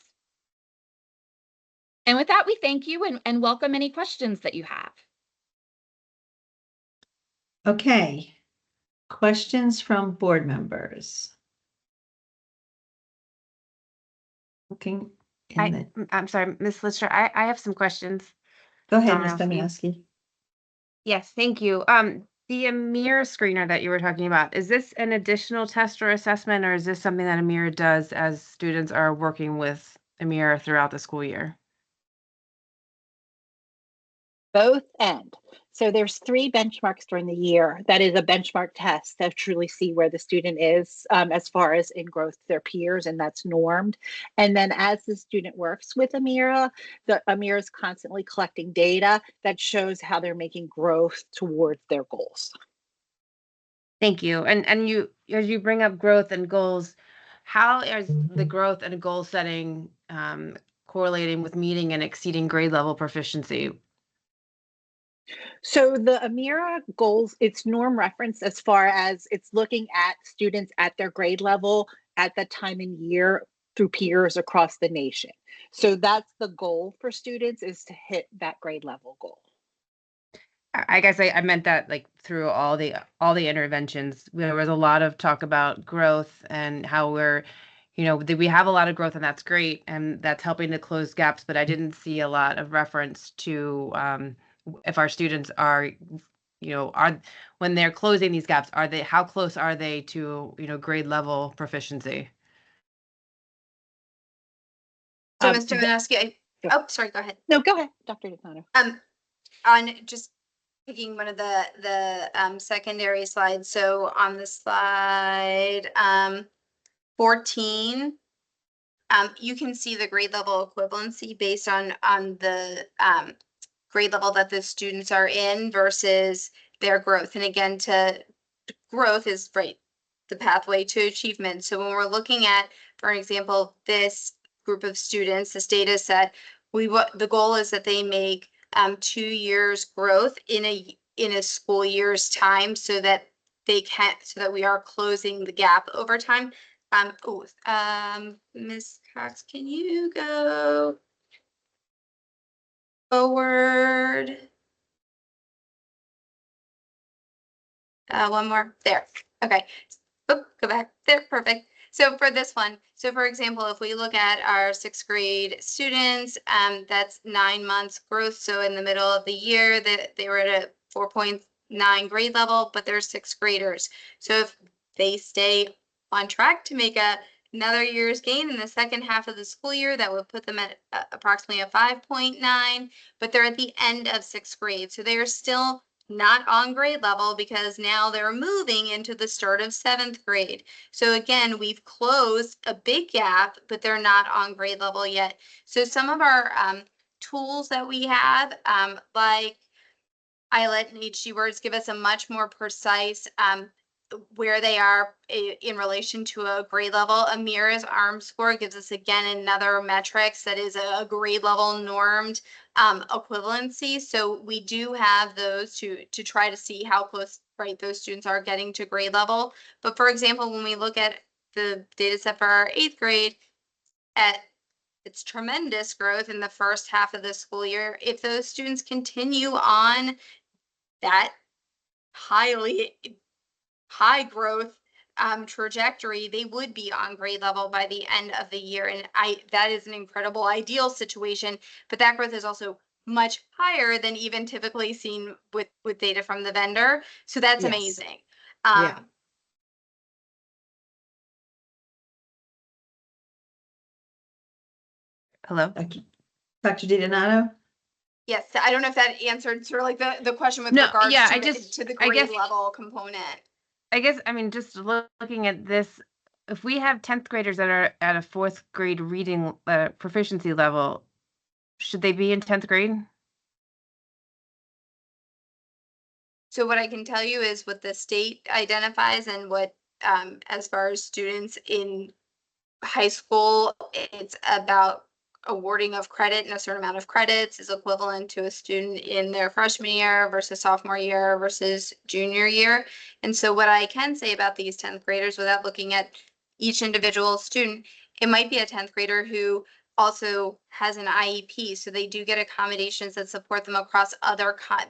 And with that, we thank you and welcome any questions that you have. Okay, questions from board members? Looking in the, I'm sorry, Ms. Lister, I have some questions. go ahead, Ms. Dominowski. Dominowski. Yes, thank you. The Amir screener that you were talking about, is this an additional test or assessment, or is this something that Amir does as students are working with Amir throughout the school year? Both end. So there's 3 benchmarks during the year. That is a benchmark test to truly see where the student is as far as in growth to their peers, and that's normed. And then as the student works with Amira, the Amira is constantly collecting data that shows how they're making growth towards their goals. Thank you. And you, as you bring up growth and goals, how is the growth and goal setting correlating with meeting and exceeding grade level proficiency? So the Amira goals, it's norm reference as far as it's looking at students at their grade level at that time and year through peers across the nation. So that's the goal for students, is to hit that grade level goal. I guess I meant that like through all the interventions, there was a lot of talk about growth and how we're, we have a lot of growth and that's great. And that's helping to close gaps, but I didn't see a lot of reference to if our students are, when they're closing these gaps, how close are they to, grade level proficiency? So Mr. Dominowski, oh, sorry, go ahead. No, go ahead, Dr. DiDonato. On just picking one of the secondary slides. So on the slide 14, you can see the grade level equivalency based on the grade level that the students are in versus their growth. And again, growth is right, the pathway to achievement. So when we're looking at, for example, this group of students, this data set, the goal is that they make 2 years growth in a school year's time, so that we are closing the gap over time. Ms. Cox, can you go forward? One more there. Okay. Oh, go back there. Perfect. So for this one, so for example, if we look at our 6th grade students, that's 9 months growth. So in the middle of the year, they were at a 4.9 grade level, but they're 6th graders. So if they stay on track to make a another year's gain in the second half of the school year. That would put them at approximately a 5.9, but they're at the end of 6th grade. So they are still not on grade level because now they're moving into the start of 7th grade. So again, we've closed a big gap, but they're not on grade level yet. So some of our tools that we have, like IELTS and HD words, give us a much more precise where they are in relation to a grade level. Amira's ARM score gives us again another metrics that is a grade level normed equivalency. So we do have those to try to see how close, right, those students are getting to grade level. But for example, when we look at the data set for our 8th grade, it's tremendous growth in the first half of the school year. If those students continue on that high growth trajectory, they would be on grade level by the end of the year. And that is an incredible ideal situation, but that growth is also much higher than even typically seen with data from the vendor. So that's Yes. amazing. Yeah. Hello? Dr. DiDonato? Yes, I don't know if that answered sort of like the question with No, regards yeah, to the I grade guess- level component. I guess, I mean, just looking at this, if we have 10th graders that are at a 4th grade reading proficiency level, should they be in 10th grade? So what I can tell you is what the state identifies and what, as far as students in high school, it's about awarding of credit, and a certain amount of credits is equivalent to a student in their freshman year versus sophomore year versus junior year. And so what I can say about these 10th graders without looking at each individual student, it might be a 10th grader who also has an IEP, so they do get accommodations that support them across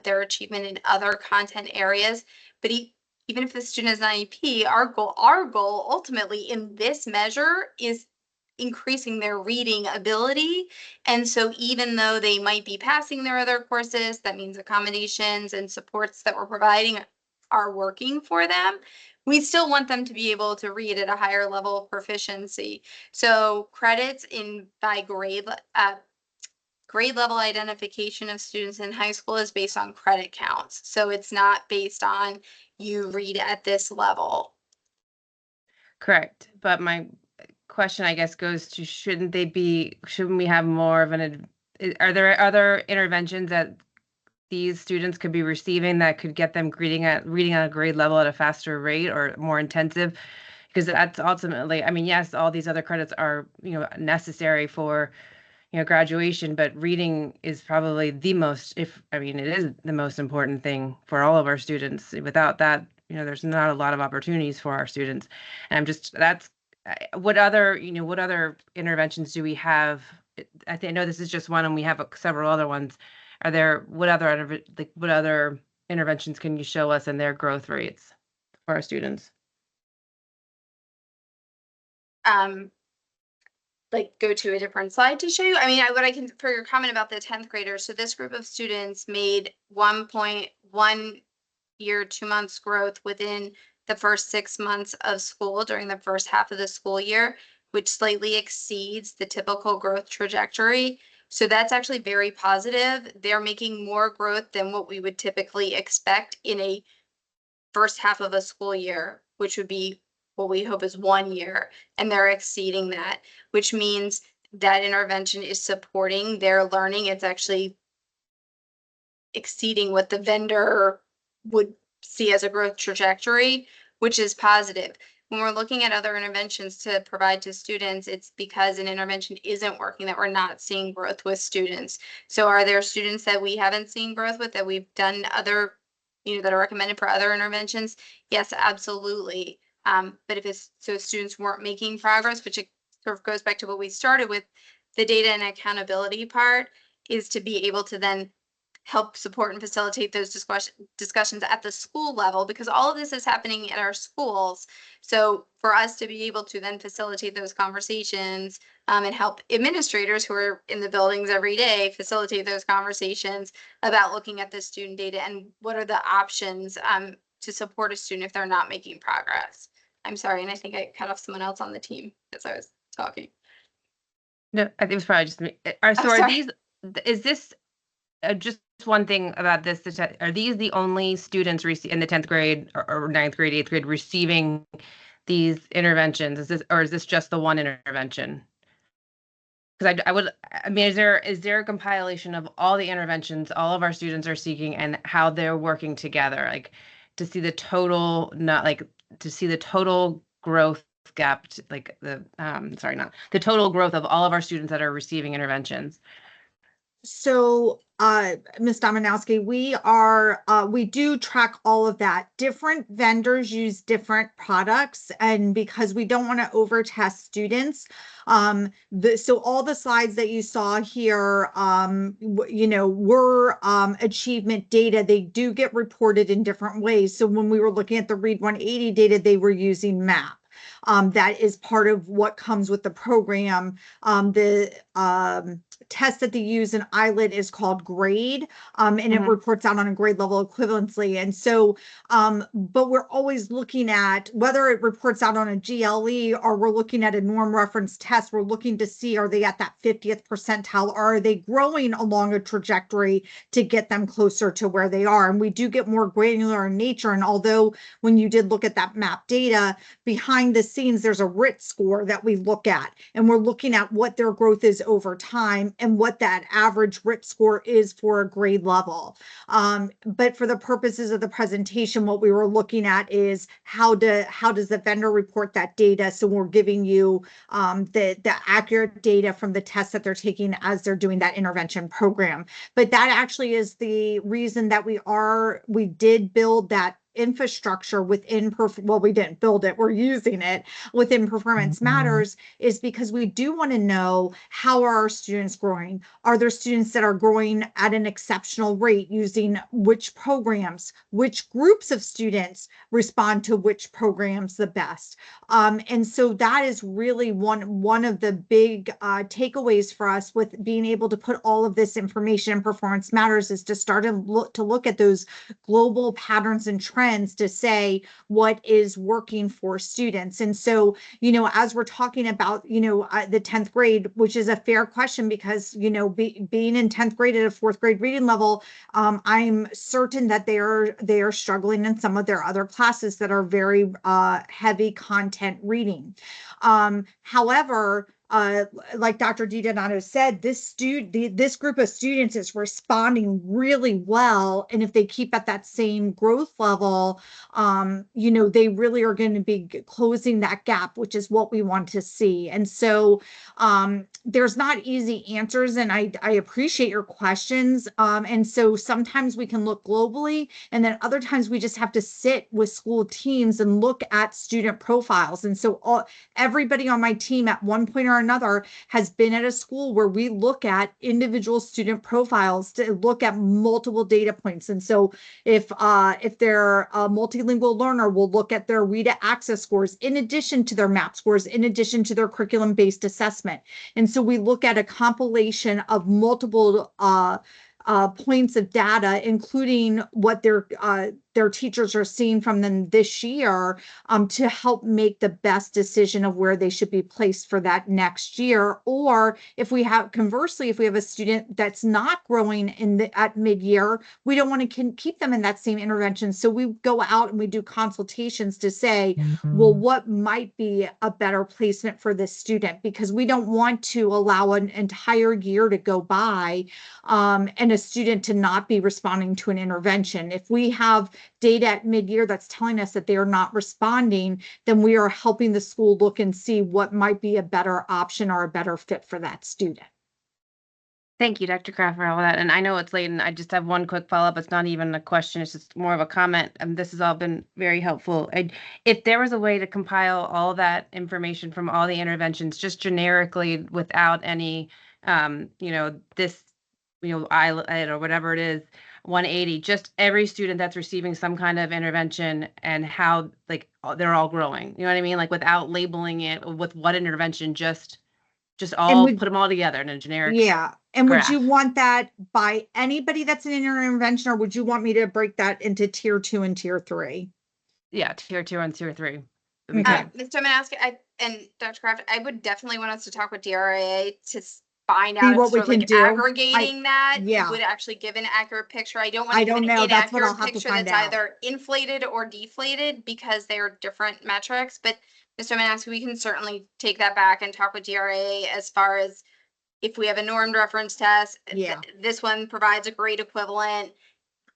their achievement in other content areas. But even if the student has an IEP, our goal ultimately in this measure is increasing their reading ability. And so even though they might be passing their other courses, that means accommodations and supports that we're providing are working for them. We still want them to be able to read at a higher level of proficiency. So credits by grade level identification of students in high school is based on credit counts. So it's not based on you read at this level. Correct. But my question, I guess, goes to shouldn't we have more of are there other interventions that these students could be receiving that could get them reading at a grade level at a faster rate or more intensive? Because that's ultimately, I mean, yes, all these other credits are, necessary for, graduation, but reading is probably it is the most important thing for all of our students. Without that, there's not a lot of opportunities for our students. And what other interventions do we have? I know this is just one and we have several other ones. What other interventions can you show us and their growth rates for our students? Like go to a different slide to show you. I mean, for your comment about the 10th graders. So this group of students made 1.1 year, 2 months growth within the first 6 months of school during the first half of the school year, which slightly exceeds the typical growth trajectory. So that's actually very positive. They're making more growth than what we would typically expect in a first half of a school year, which would be what we hope is 1 year, and they're exceeding that, which means that intervention is supporting their learning. It's actually exceeding what the vendor would see as a growth trajectory, which is positive. When we're looking at other interventions to provide to students, it's because an intervention isn't working that we're not seeing growth with students. So are there students that we haven't seen growth with that we've done other, that are recommended for other interventions? Yes, absolutely. But so students weren't making progress, which it sort of goes back to what we started with, the data and accountability part is to be able to then help support and facilitate those discussions at the school level, because all of this is happening at our schools. So for us to be able to then facilitate those conversations and help administrators who are in the buildings every day facilitate those conversations about looking at the student data and what are the options to support a student if they're not making progress. I'm sorry, and I think I cut off someone else on the team. as I was talking. No, I think it was probably just me. Are sorry. these, is this, just one thing about this, are these the only students in the 10th grade or 9th grade, 8th grade receiving these interventions? Is this just the one intervention? Because I mean, is there a compilation of all the interventions all of our students are seeking and how they're working together, like to see the total, not like to see the total growth gap, like the the total growth of all of our students that are receiving interventions? So, Ms. Dominowski, we do track all of that. Different vendors use different products, and because we don't want to over test students, so all the slides that you saw here, were achievement data. They do get reported in different ways. So when we were looking at the Read 180 data, they were using MAP. That is part of what comes with the program. The test that they use in ILET is called GRADE, and it reports out on a grade level equivalency. And so, but we're always looking at whether it reports out on a GLE or we're looking at a norm reference test. We're looking to see, are they at that 50th percentile, or are they growing along a trajectory to get them closer to where they are? And we do get more granular in nature. And although when you did look at that MAP data, behind the scenes, there's a RIT score that we look at, and we're looking at what their growth is over time and what that average RIT score is for a grade level. But for the purposes of the presentation, what we were looking at is how does the vendor report that data? So we're giving you the accurate data from the tests that they're taking as they're doing that intervention program. But that actually is the reason that we did build that infrastructure within we didn't build it, we're using it within Performance Matters, is because we do want to know, how are our students growing? Are there students that are growing at an exceptional rate, using which programs? Which groups of students respond to which programs the best? And so that is really one of the big takeaways for us with being able to put all of this information in Performance Matters, is to start to look at those global patterns and trends to say what is working for students. And so, as we're talking about, the 10th grade, which is a fair question because, being in 10th grade at a 4th grade reading level, I'm certain that they are struggling in some of their other classes that are very heavy content reading. However, like Dr. DiDonato said, this group of students is responding really well, and if they keep at that same growth level, they really are going to be closing that gap, which is what we want to see. And so, there's not easy answers, and I appreciate your questions. And so sometimes we can look globally, and then other times we just have to sit with school teams and look at student profiles. And so everybody on my team at one point or another has been at a school where we look at individual student profiles to look at multiple data points. And so if they're a multilingual learner, we'll look at their WIDA access scores in addition to their MAP scores, in addition to their curriculum-based assessment. And so we look at a compilation of multiple points of data, including what their teachers are seeing from them this year, to help make the best decision of where they should be placed for that next year. Or conversely, if we have a student that's not growing at mid-year, we don't want to keep them in that same intervention. So we go out and we do consultations to say, well, what might be a better placement for this student? Because we don't want to allow an entire year to go by and a student to not be responding to an intervention. If we have data at mid-year that's telling us that they are not responding, then we are helping the school look and see what might be a better option or a better fit for that student. Thank you, Dr. Kraft, for all that. And I know it's late, and I just have one quick follow-up. It's not even a question, it's just more of a comment. This has all been very helpful. If there was a way to compile all that information from all the interventions, just generically without any, ILET or whatever it is, 180, just every student that's receiving some kind of intervention and how they're all growing. You know what I mean? Like without labeling it with what intervention, just all put them all together in a generic. Yeah. And graph. Would you want that by anybody that's an intervention, or would you want me to break that into tier 2 and tier 3? Yeah, tier 2 and tier 3. that'd be Okay. great. Mr. Manaska, and Dr. Kraft, I would definitely want us to talk with DRA to find See out what if we sort of can like do. aggregating that yeah. would actually give an accurate picture. I don't want I to give don't an know. That's what I'll inaccurate have to picture find that's out. either inflated or deflated because they are different metrics. But Mr. Manaska, we can certainly take that back and talk with DRA as far as if we have a normed reference test. Yeah. This one provides a grade equivalent.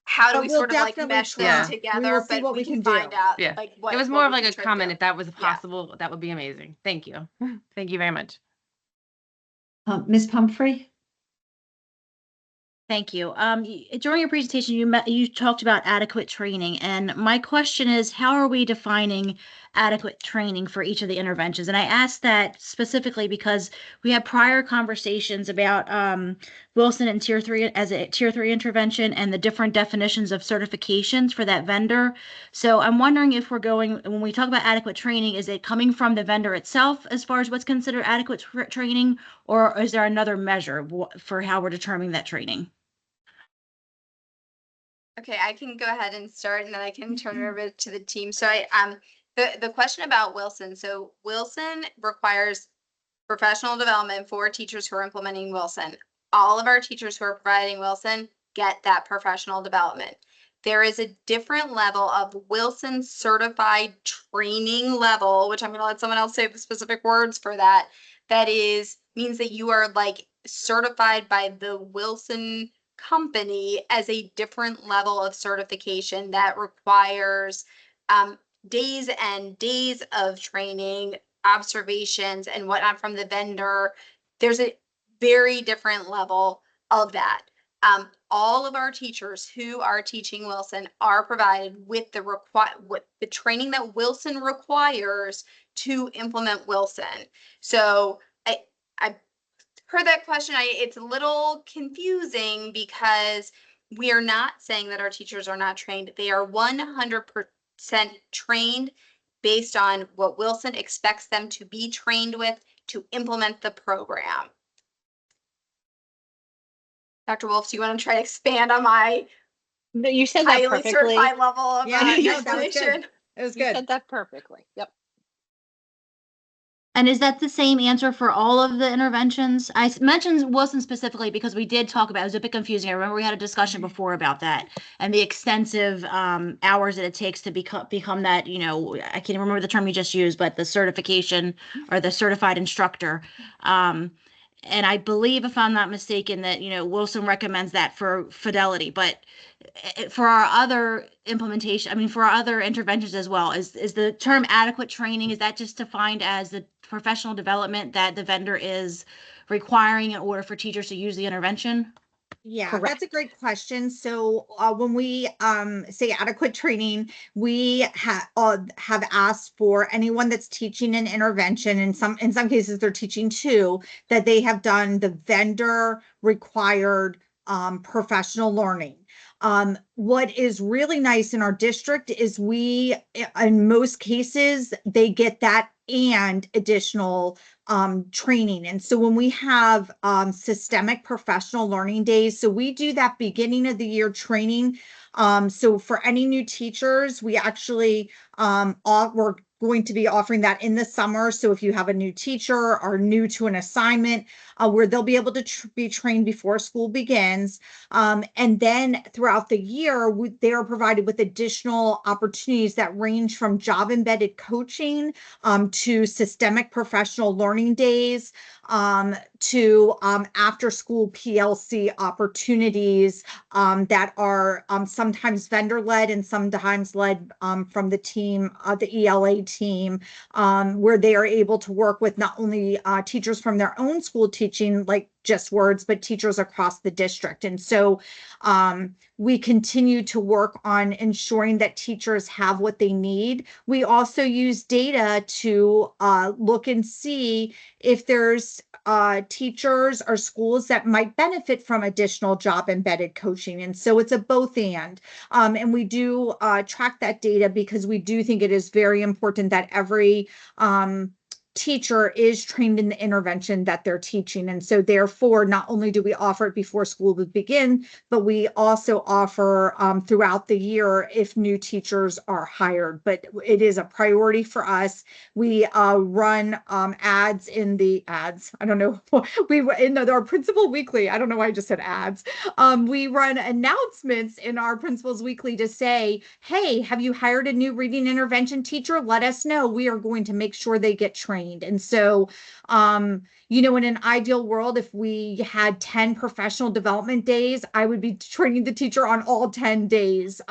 How do But we we'll sort of like definitely mesh try. them We together? will see But what we we can can find do. out Yeah. like what It was what more we of like can a try to comment. do. If that was Yeah. possible, that would be amazing. Thank you. Thank you very much. Ms. Pumphrey? Thank you. During your presentation, you talked about adequate training, and my question is, how are we defining adequate training for each of the interventions? And I asked that specifically because we had prior conversations about Wilson and Tier 3 as a Tier 3 intervention and the different definitions of certifications for that vendor. So I'm wondering if we're going, when we talk about adequate training, is it coming from the vendor itself as far as what's considered adequate training, or is there another measure for how we're determining that training? Okay, I can go ahead and start and then I can turn it over to the team. So the question about Wilson. So Wilson requires professional development for teachers who are implementing Wilson. All of our teachers who are providing Wilson get that professional development. There is a different level of Wilson certified training level, which I'm going to let someone else say the specific words for that. That means that you are like certified by the Wilson company as a different level of certification that requires days and days of training, observations, and whatnot from the vendor. There's a very different level of that. All of our teachers who are teaching Wilson are provided with the training that Wilson requires to implement Wilson. So I heard that question. It's a little confusing because we are not saying that our teachers are not trained. They are 100% trained based on what Wilson expects them to be trained with to implement the program. Dr. Wolf, do you want to try to expand on my No, you said that highly perfectly. certified level of Yeah, no, that was good. explanation? It was You good. said that perfectly. Yep. And is that the same answer for all of the interventions? I mentioned Wilson specifically because we did talk about it. It was a bit confusing. I remember we had a discussion before about that and the extensive hours that it takes to become that, you know, I can't remember the term you just used, but the certification or the certified instructor. And I believe, if I'm not mistaken, that, you know, Wilson recommends that for fidelity, but for our other implementation, I mean, for our other interventions as well, is the term adequate training, is that just defined as the professional development that the vendor is requiring in order for teachers to use the intervention? Yeah, that's a great question. So when we say adequate training, we have asked for anyone that's teaching an intervention, in some cases they're teaching two, that they have done the vendor required professional learning. What is really nice in our district is in most cases, they get that and additional training. And so when we have systemic professional learning days, so we do that beginning of the year training. So for any new teachers, we actually we're going to be offering that in the summer. So if you have a new teacher or new to an assignment, where they'll be able to be trained before school begins. And then throughout the year, they are provided with additional opportunities that range from job embedded coaching to systemic professional learning days, to after school PLC opportunities that are sometimes vendor led and sometimes led from the team, the ELA team, where they are able to work with not only teachers from their own school teaching, like just words, but teachers across the district. And so we continue to work on ensuring that teachers have what they need. We also use data to look and see if there's teachers or schools that might benefit from additional job embedded coaching. And so it's a both and we do track that data because we do think it is very important that every teacher is trained in the intervention that they're teaching. And so therefore, not only do we offer it before school would begin, but we also offer throughout the year if new teachers are hired. But it is a priority for us. We run ads in the ads. I don't know. Our Principal Weekly. I don't know why I just said ads. We run announcements in our Principals Weekly to say, hey, have you hired a new reading intervention teacher? Let us know. We are going to make sure they get trained. And so, in an ideal world, if we had 10 professional development days, I would be training the teacher on all 10 days.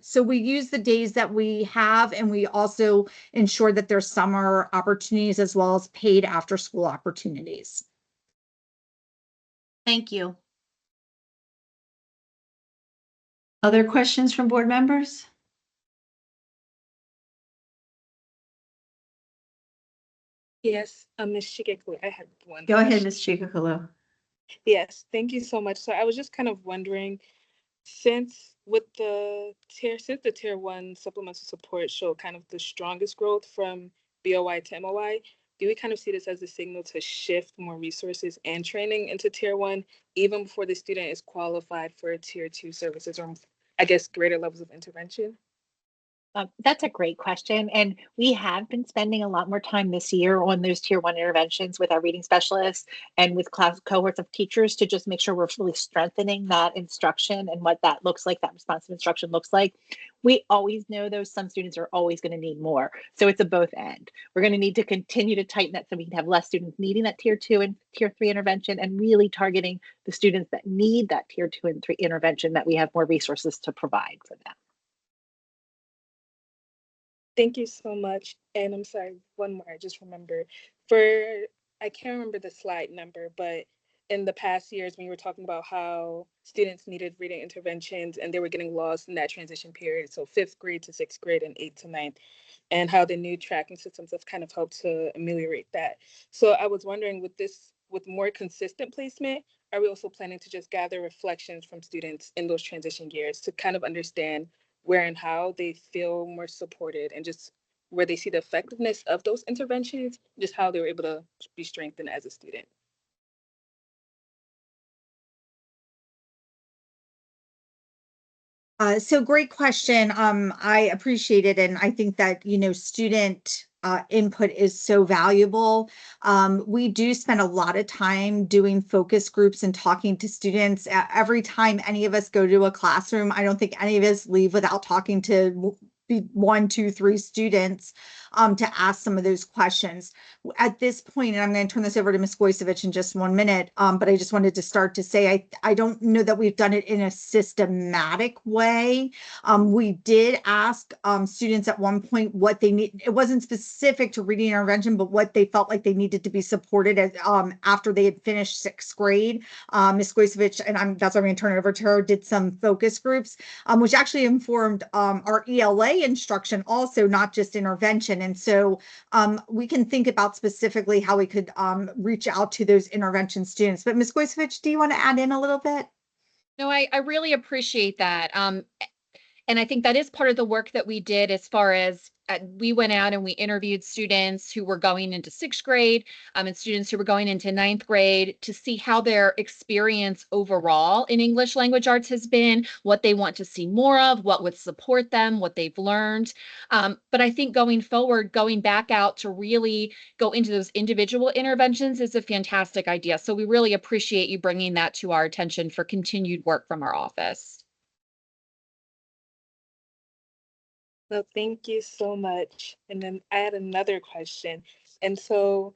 So we use the days that we have, and we also ensure that there's summer opportunities as well as paid after school opportunities. Thank you. Other questions from board members? Yes, Ms. Shigekulu, I had one. Go ahead, question. Ms. Chikakalo. Yes, thank you so much. So I was just kind of wondering, since the tier 1 supplemental support showed kind of the strongest growth from BOI to MOI, do we kind of see this as a signal to shift more resources and training into tier 1 even before the student is qualified for tier 2 services, or I guess greater levels of intervention? That's a great question. And we have been spending a lot more time this year on those tier 1 interventions with our reading specialists and with class cohorts of teachers to just make sure we're really strengthening that instruction and what that looks like, that responsive instruction looks like. We always know though some students are always going to need more. So it's a both end. We're going to need to continue to tighten that so we can have less students needing that tier 2 and tier 3 intervention, and really targeting the students that need that tier 2 and 3 intervention, that we have more resources to provide for them. Thank you so much. And I'm sorry, one more, I just remember. I can't remember the slide number, but in the past years when you were talking about how students needed reading interventions and they were getting lost in that transition period, so 5th grade to 6th grade and 8th to 9th, and how the new tracking systems have kind of helped to ameliorate that. So I was wondering, with more consistent placement, are we also planning to just gather reflections from students in those transition years to kind of understand where and how they feel more supported, and just where they see the effectiveness of those interventions, just how they were able to be strengthened as a student? So great question. I appreciate it. And I think that, student input is so valuable. We do spend a lot of time doing focus groups and talking to students. Every time any of us go to a classroom, I don't think any of us leave without talking to 1, 2, 3 students to ask some of those questions. At this point, and I'm going to turn this over to Ms. Goisevich in just 1 minute, but I just wanted to start to say I don't know that we've done it in a systematic way. We did ask students at one point what they need. It wasn't specific to reading intervention, but what they felt like they needed to be supported as, after they had finished 6th grade. Ms. Goisevich, and that's why I'm going to turn it over to her, did some focus groups, which actually informed our ELA instruction also, not just intervention. And so we can think about specifically how we could reach out to those intervention students. But Ms. Goisevich, do you want to add in a little bit? No, I really appreciate that. And I think that is part of the work that we did, as far as we went out and we interviewed students who were going into 6th grade and students who were going into 9th grade to see how their experience overall in English language arts has been, what they want to see more of, what would support them, what they've learned. But I think going forward, going back out to really go into those individual interventions is a fantastic idea. So we really appreciate you bringing that to our attention for continued work from our office. Well, thank you so much. And then I had another question. And so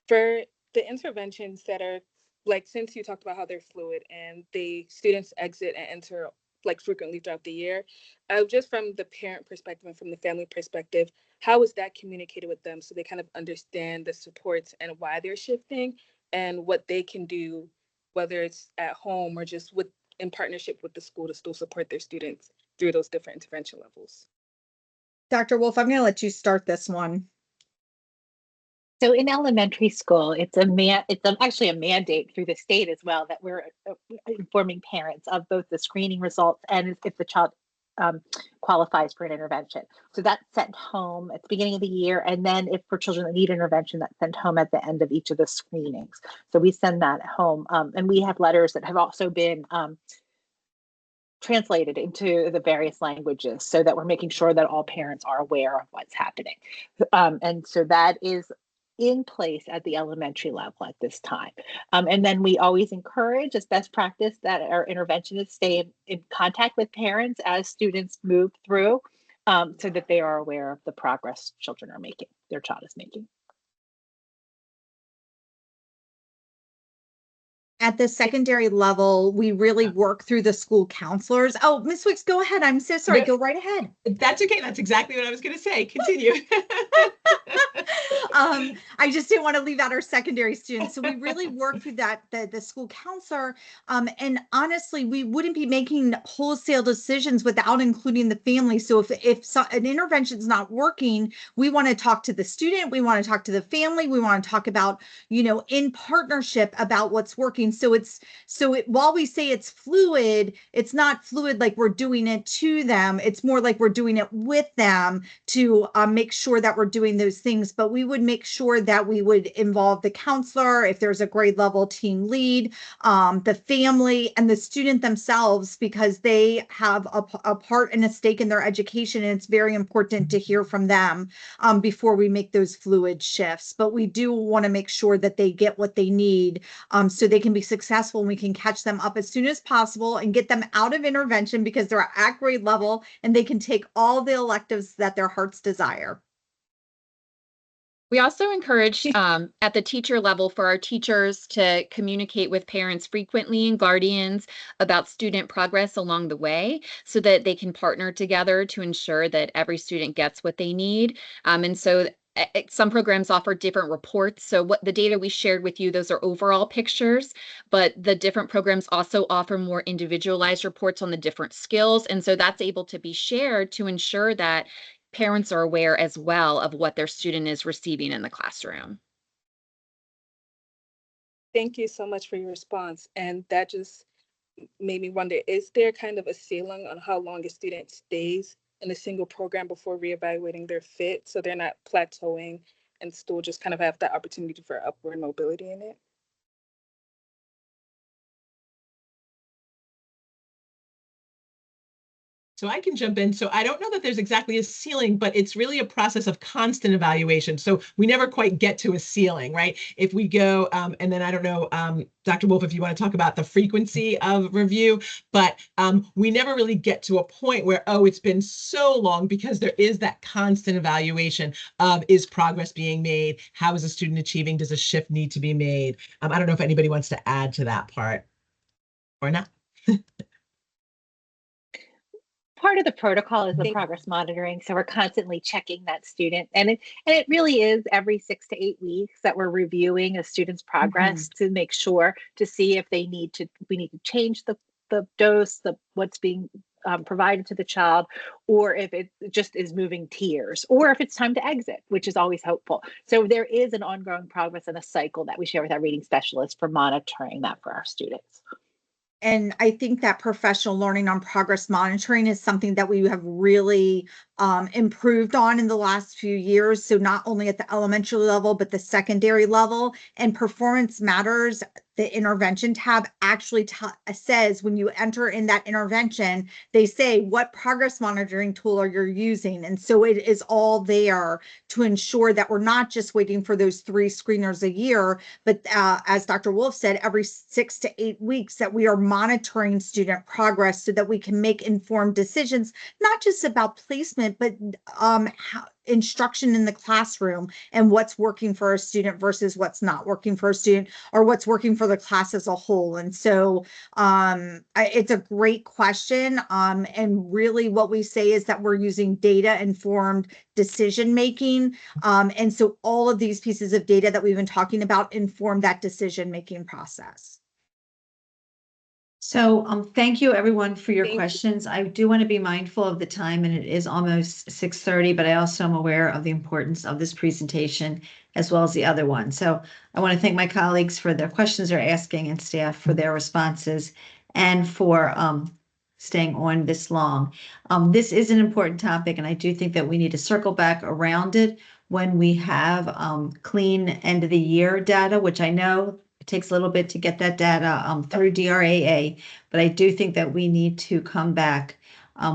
for the interventions that are, like, since you talked about how they're fluid and the students exit and enter like frequently throughout the year, just from the parent perspective and from the family perspective, how is that communicated with them so they kind of understand the supports and why they're shifting and what they can do, whether it's at home or just in partnership with the school, to still support their students through those different intervention levels? Dr. Wolf, I'm going to let you start this one. So in elementary school, it's actually a mandate through the state as well that we're informing parents of both the screening results and if the child qualifies for an intervention. So that's sent home at the beginning of the year. And then if for children that need intervention, that's sent home at the end of each of the screenings. So we send that home. And we have letters that have also been translated into the various languages so that we're making sure that all parents are aware of what's happening. And so that is in place at the elementary level at this time. And then we always encourage, as best practice, that our interventionists stay in contact with parents as students move through so that they are aware of the progress children are making, their child is making. At the secondary level, we really work through the school counselors. Oh, Ms. Wicks, go ahead. I'm so sorry. Go right ahead. That's okay. That's exactly what I was going to say. Continue. I just didn't want to leave out our secondary students. So we really work through that, the school counselor. And honestly, we wouldn't be making wholesale decisions without including the family. So if an intervention is not working, we want to talk to the student, we want to talk to the family, we want to talk about, in partnership about what's working. So while we say it's fluid, it's not fluid like we're doing it to them. It's more like we're doing it with them to make sure that we're doing those things. But we would make sure that we would involve the counselor, if there's a grade level team lead, the family, and the student themselves, because they have a part and a stake in their education. And it's very important to hear from them before we make those fluid shifts. But we do want to make sure that they get what they need so they can be successful, and we can catch them up as soon as possible and get them out of intervention because they're at grade level and they can take all the electives that their hearts desire. We also encourage at the teacher level for our teachers to communicate with parents frequently and guardians about student progress along the way so that they can partner together to ensure that every student gets what they need. And so some programs offer different reports. So what the data we shared with you, those are overall pictures, but the different programs also offer more individualized reports on the different skills. And so that's able to be shared to ensure that parents are aware as well of what their student is receiving in the classroom. Thank you so much for your response. And that just made me wonder, is there kind of a ceiling on how long a student stays in a single program before reevaluating their fit so they're not plateauing and still just kind of have that opportunity for upward mobility in it? So I can jump in. So I don't know that there's exactly a ceiling, but it's really a process of constant evaluation. So we never quite get to a ceiling, right? If we go, and then I don't know, Dr. Wolf, if you want to talk about the frequency of review, but we never really get to a point where, oh, it's been so long, because there is that constant evaluation of, is progress being made? How is a student achieving? Does a shift need to be made? I don't know if anybody wants to add to that part or not. Part of the protocol is the progress monitoring. So we're constantly checking that student. And it really is every 6 to 8 weeks that we're reviewing a student's progress to make sure to see if we need to change the dose, what's being provided to the child, or if it just is moving tiers, or if it's time to exit, which is always hopeful. So there is an ongoing progress and a cycle that we share with our reading specialists for monitoring that for our students. And I think that professional learning on progress monitoring is something that we have really improved on in the last few years. So not only at the elementary level, but the secondary level. And Performance Matters, the intervention tab, actually says when you enter in that intervention, they say, what progress monitoring tool are you using? And so it is all there to ensure that we're not just waiting for those 3 screeners a year, but as Dr. Wolf said, every 6 to 8 weeks that we are monitoring student progress so that we can make informed decisions, not just about placement, but how instruction in the classroom and what's working for a student versus what's not working for a student, or what's working for the class as a whole. And so it's a great question. And really what we say is that we're using data informed decision making. And so all of these pieces of data that we've been talking about inform that decision making process. So thank you everyone for your questions. I do want to be mindful of the time, and it is almost 6:30, but I also am aware of the importance of this presentation as well as the other one. So I want to thank my colleagues for their questions they're asking and staff for their responses, and for staying on this long. This is an important topic, and I do think that we need to circle back around it when we have clean end of the year data, which I know it takes a little bit to get that data through DRAA, but I do think that we need to come back,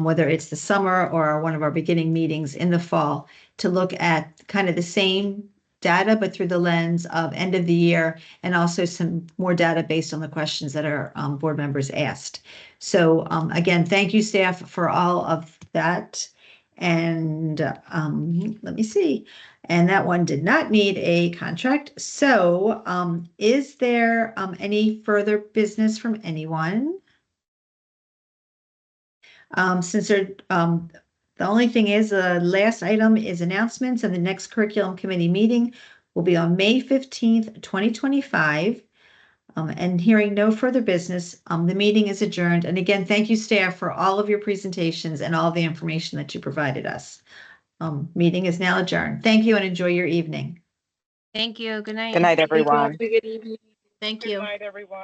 whether it's the summer or one of our beginning meetings in the fall, to look at kind of the same data, but through the lens of end of the year, and also some more data based on the questions that our board members asked. So again, thank you, staff, for all of that. And let me see. And that one did not need a contract. So is there any further business from anyone? Since there, the only thing is, the last item is announcements, and the next curriculum committee meeting will be on May 15th, 2025. And hearing no further business, the meeting is adjourned. And again, thank you, staff, for all of your presentations and all the information that you provided us. Meeting is now adjourned. Thank you and enjoy your evening. Thank you. Good night. Good night, Thank you. Have everyone. a good evening. Thank Good you. night, everyone.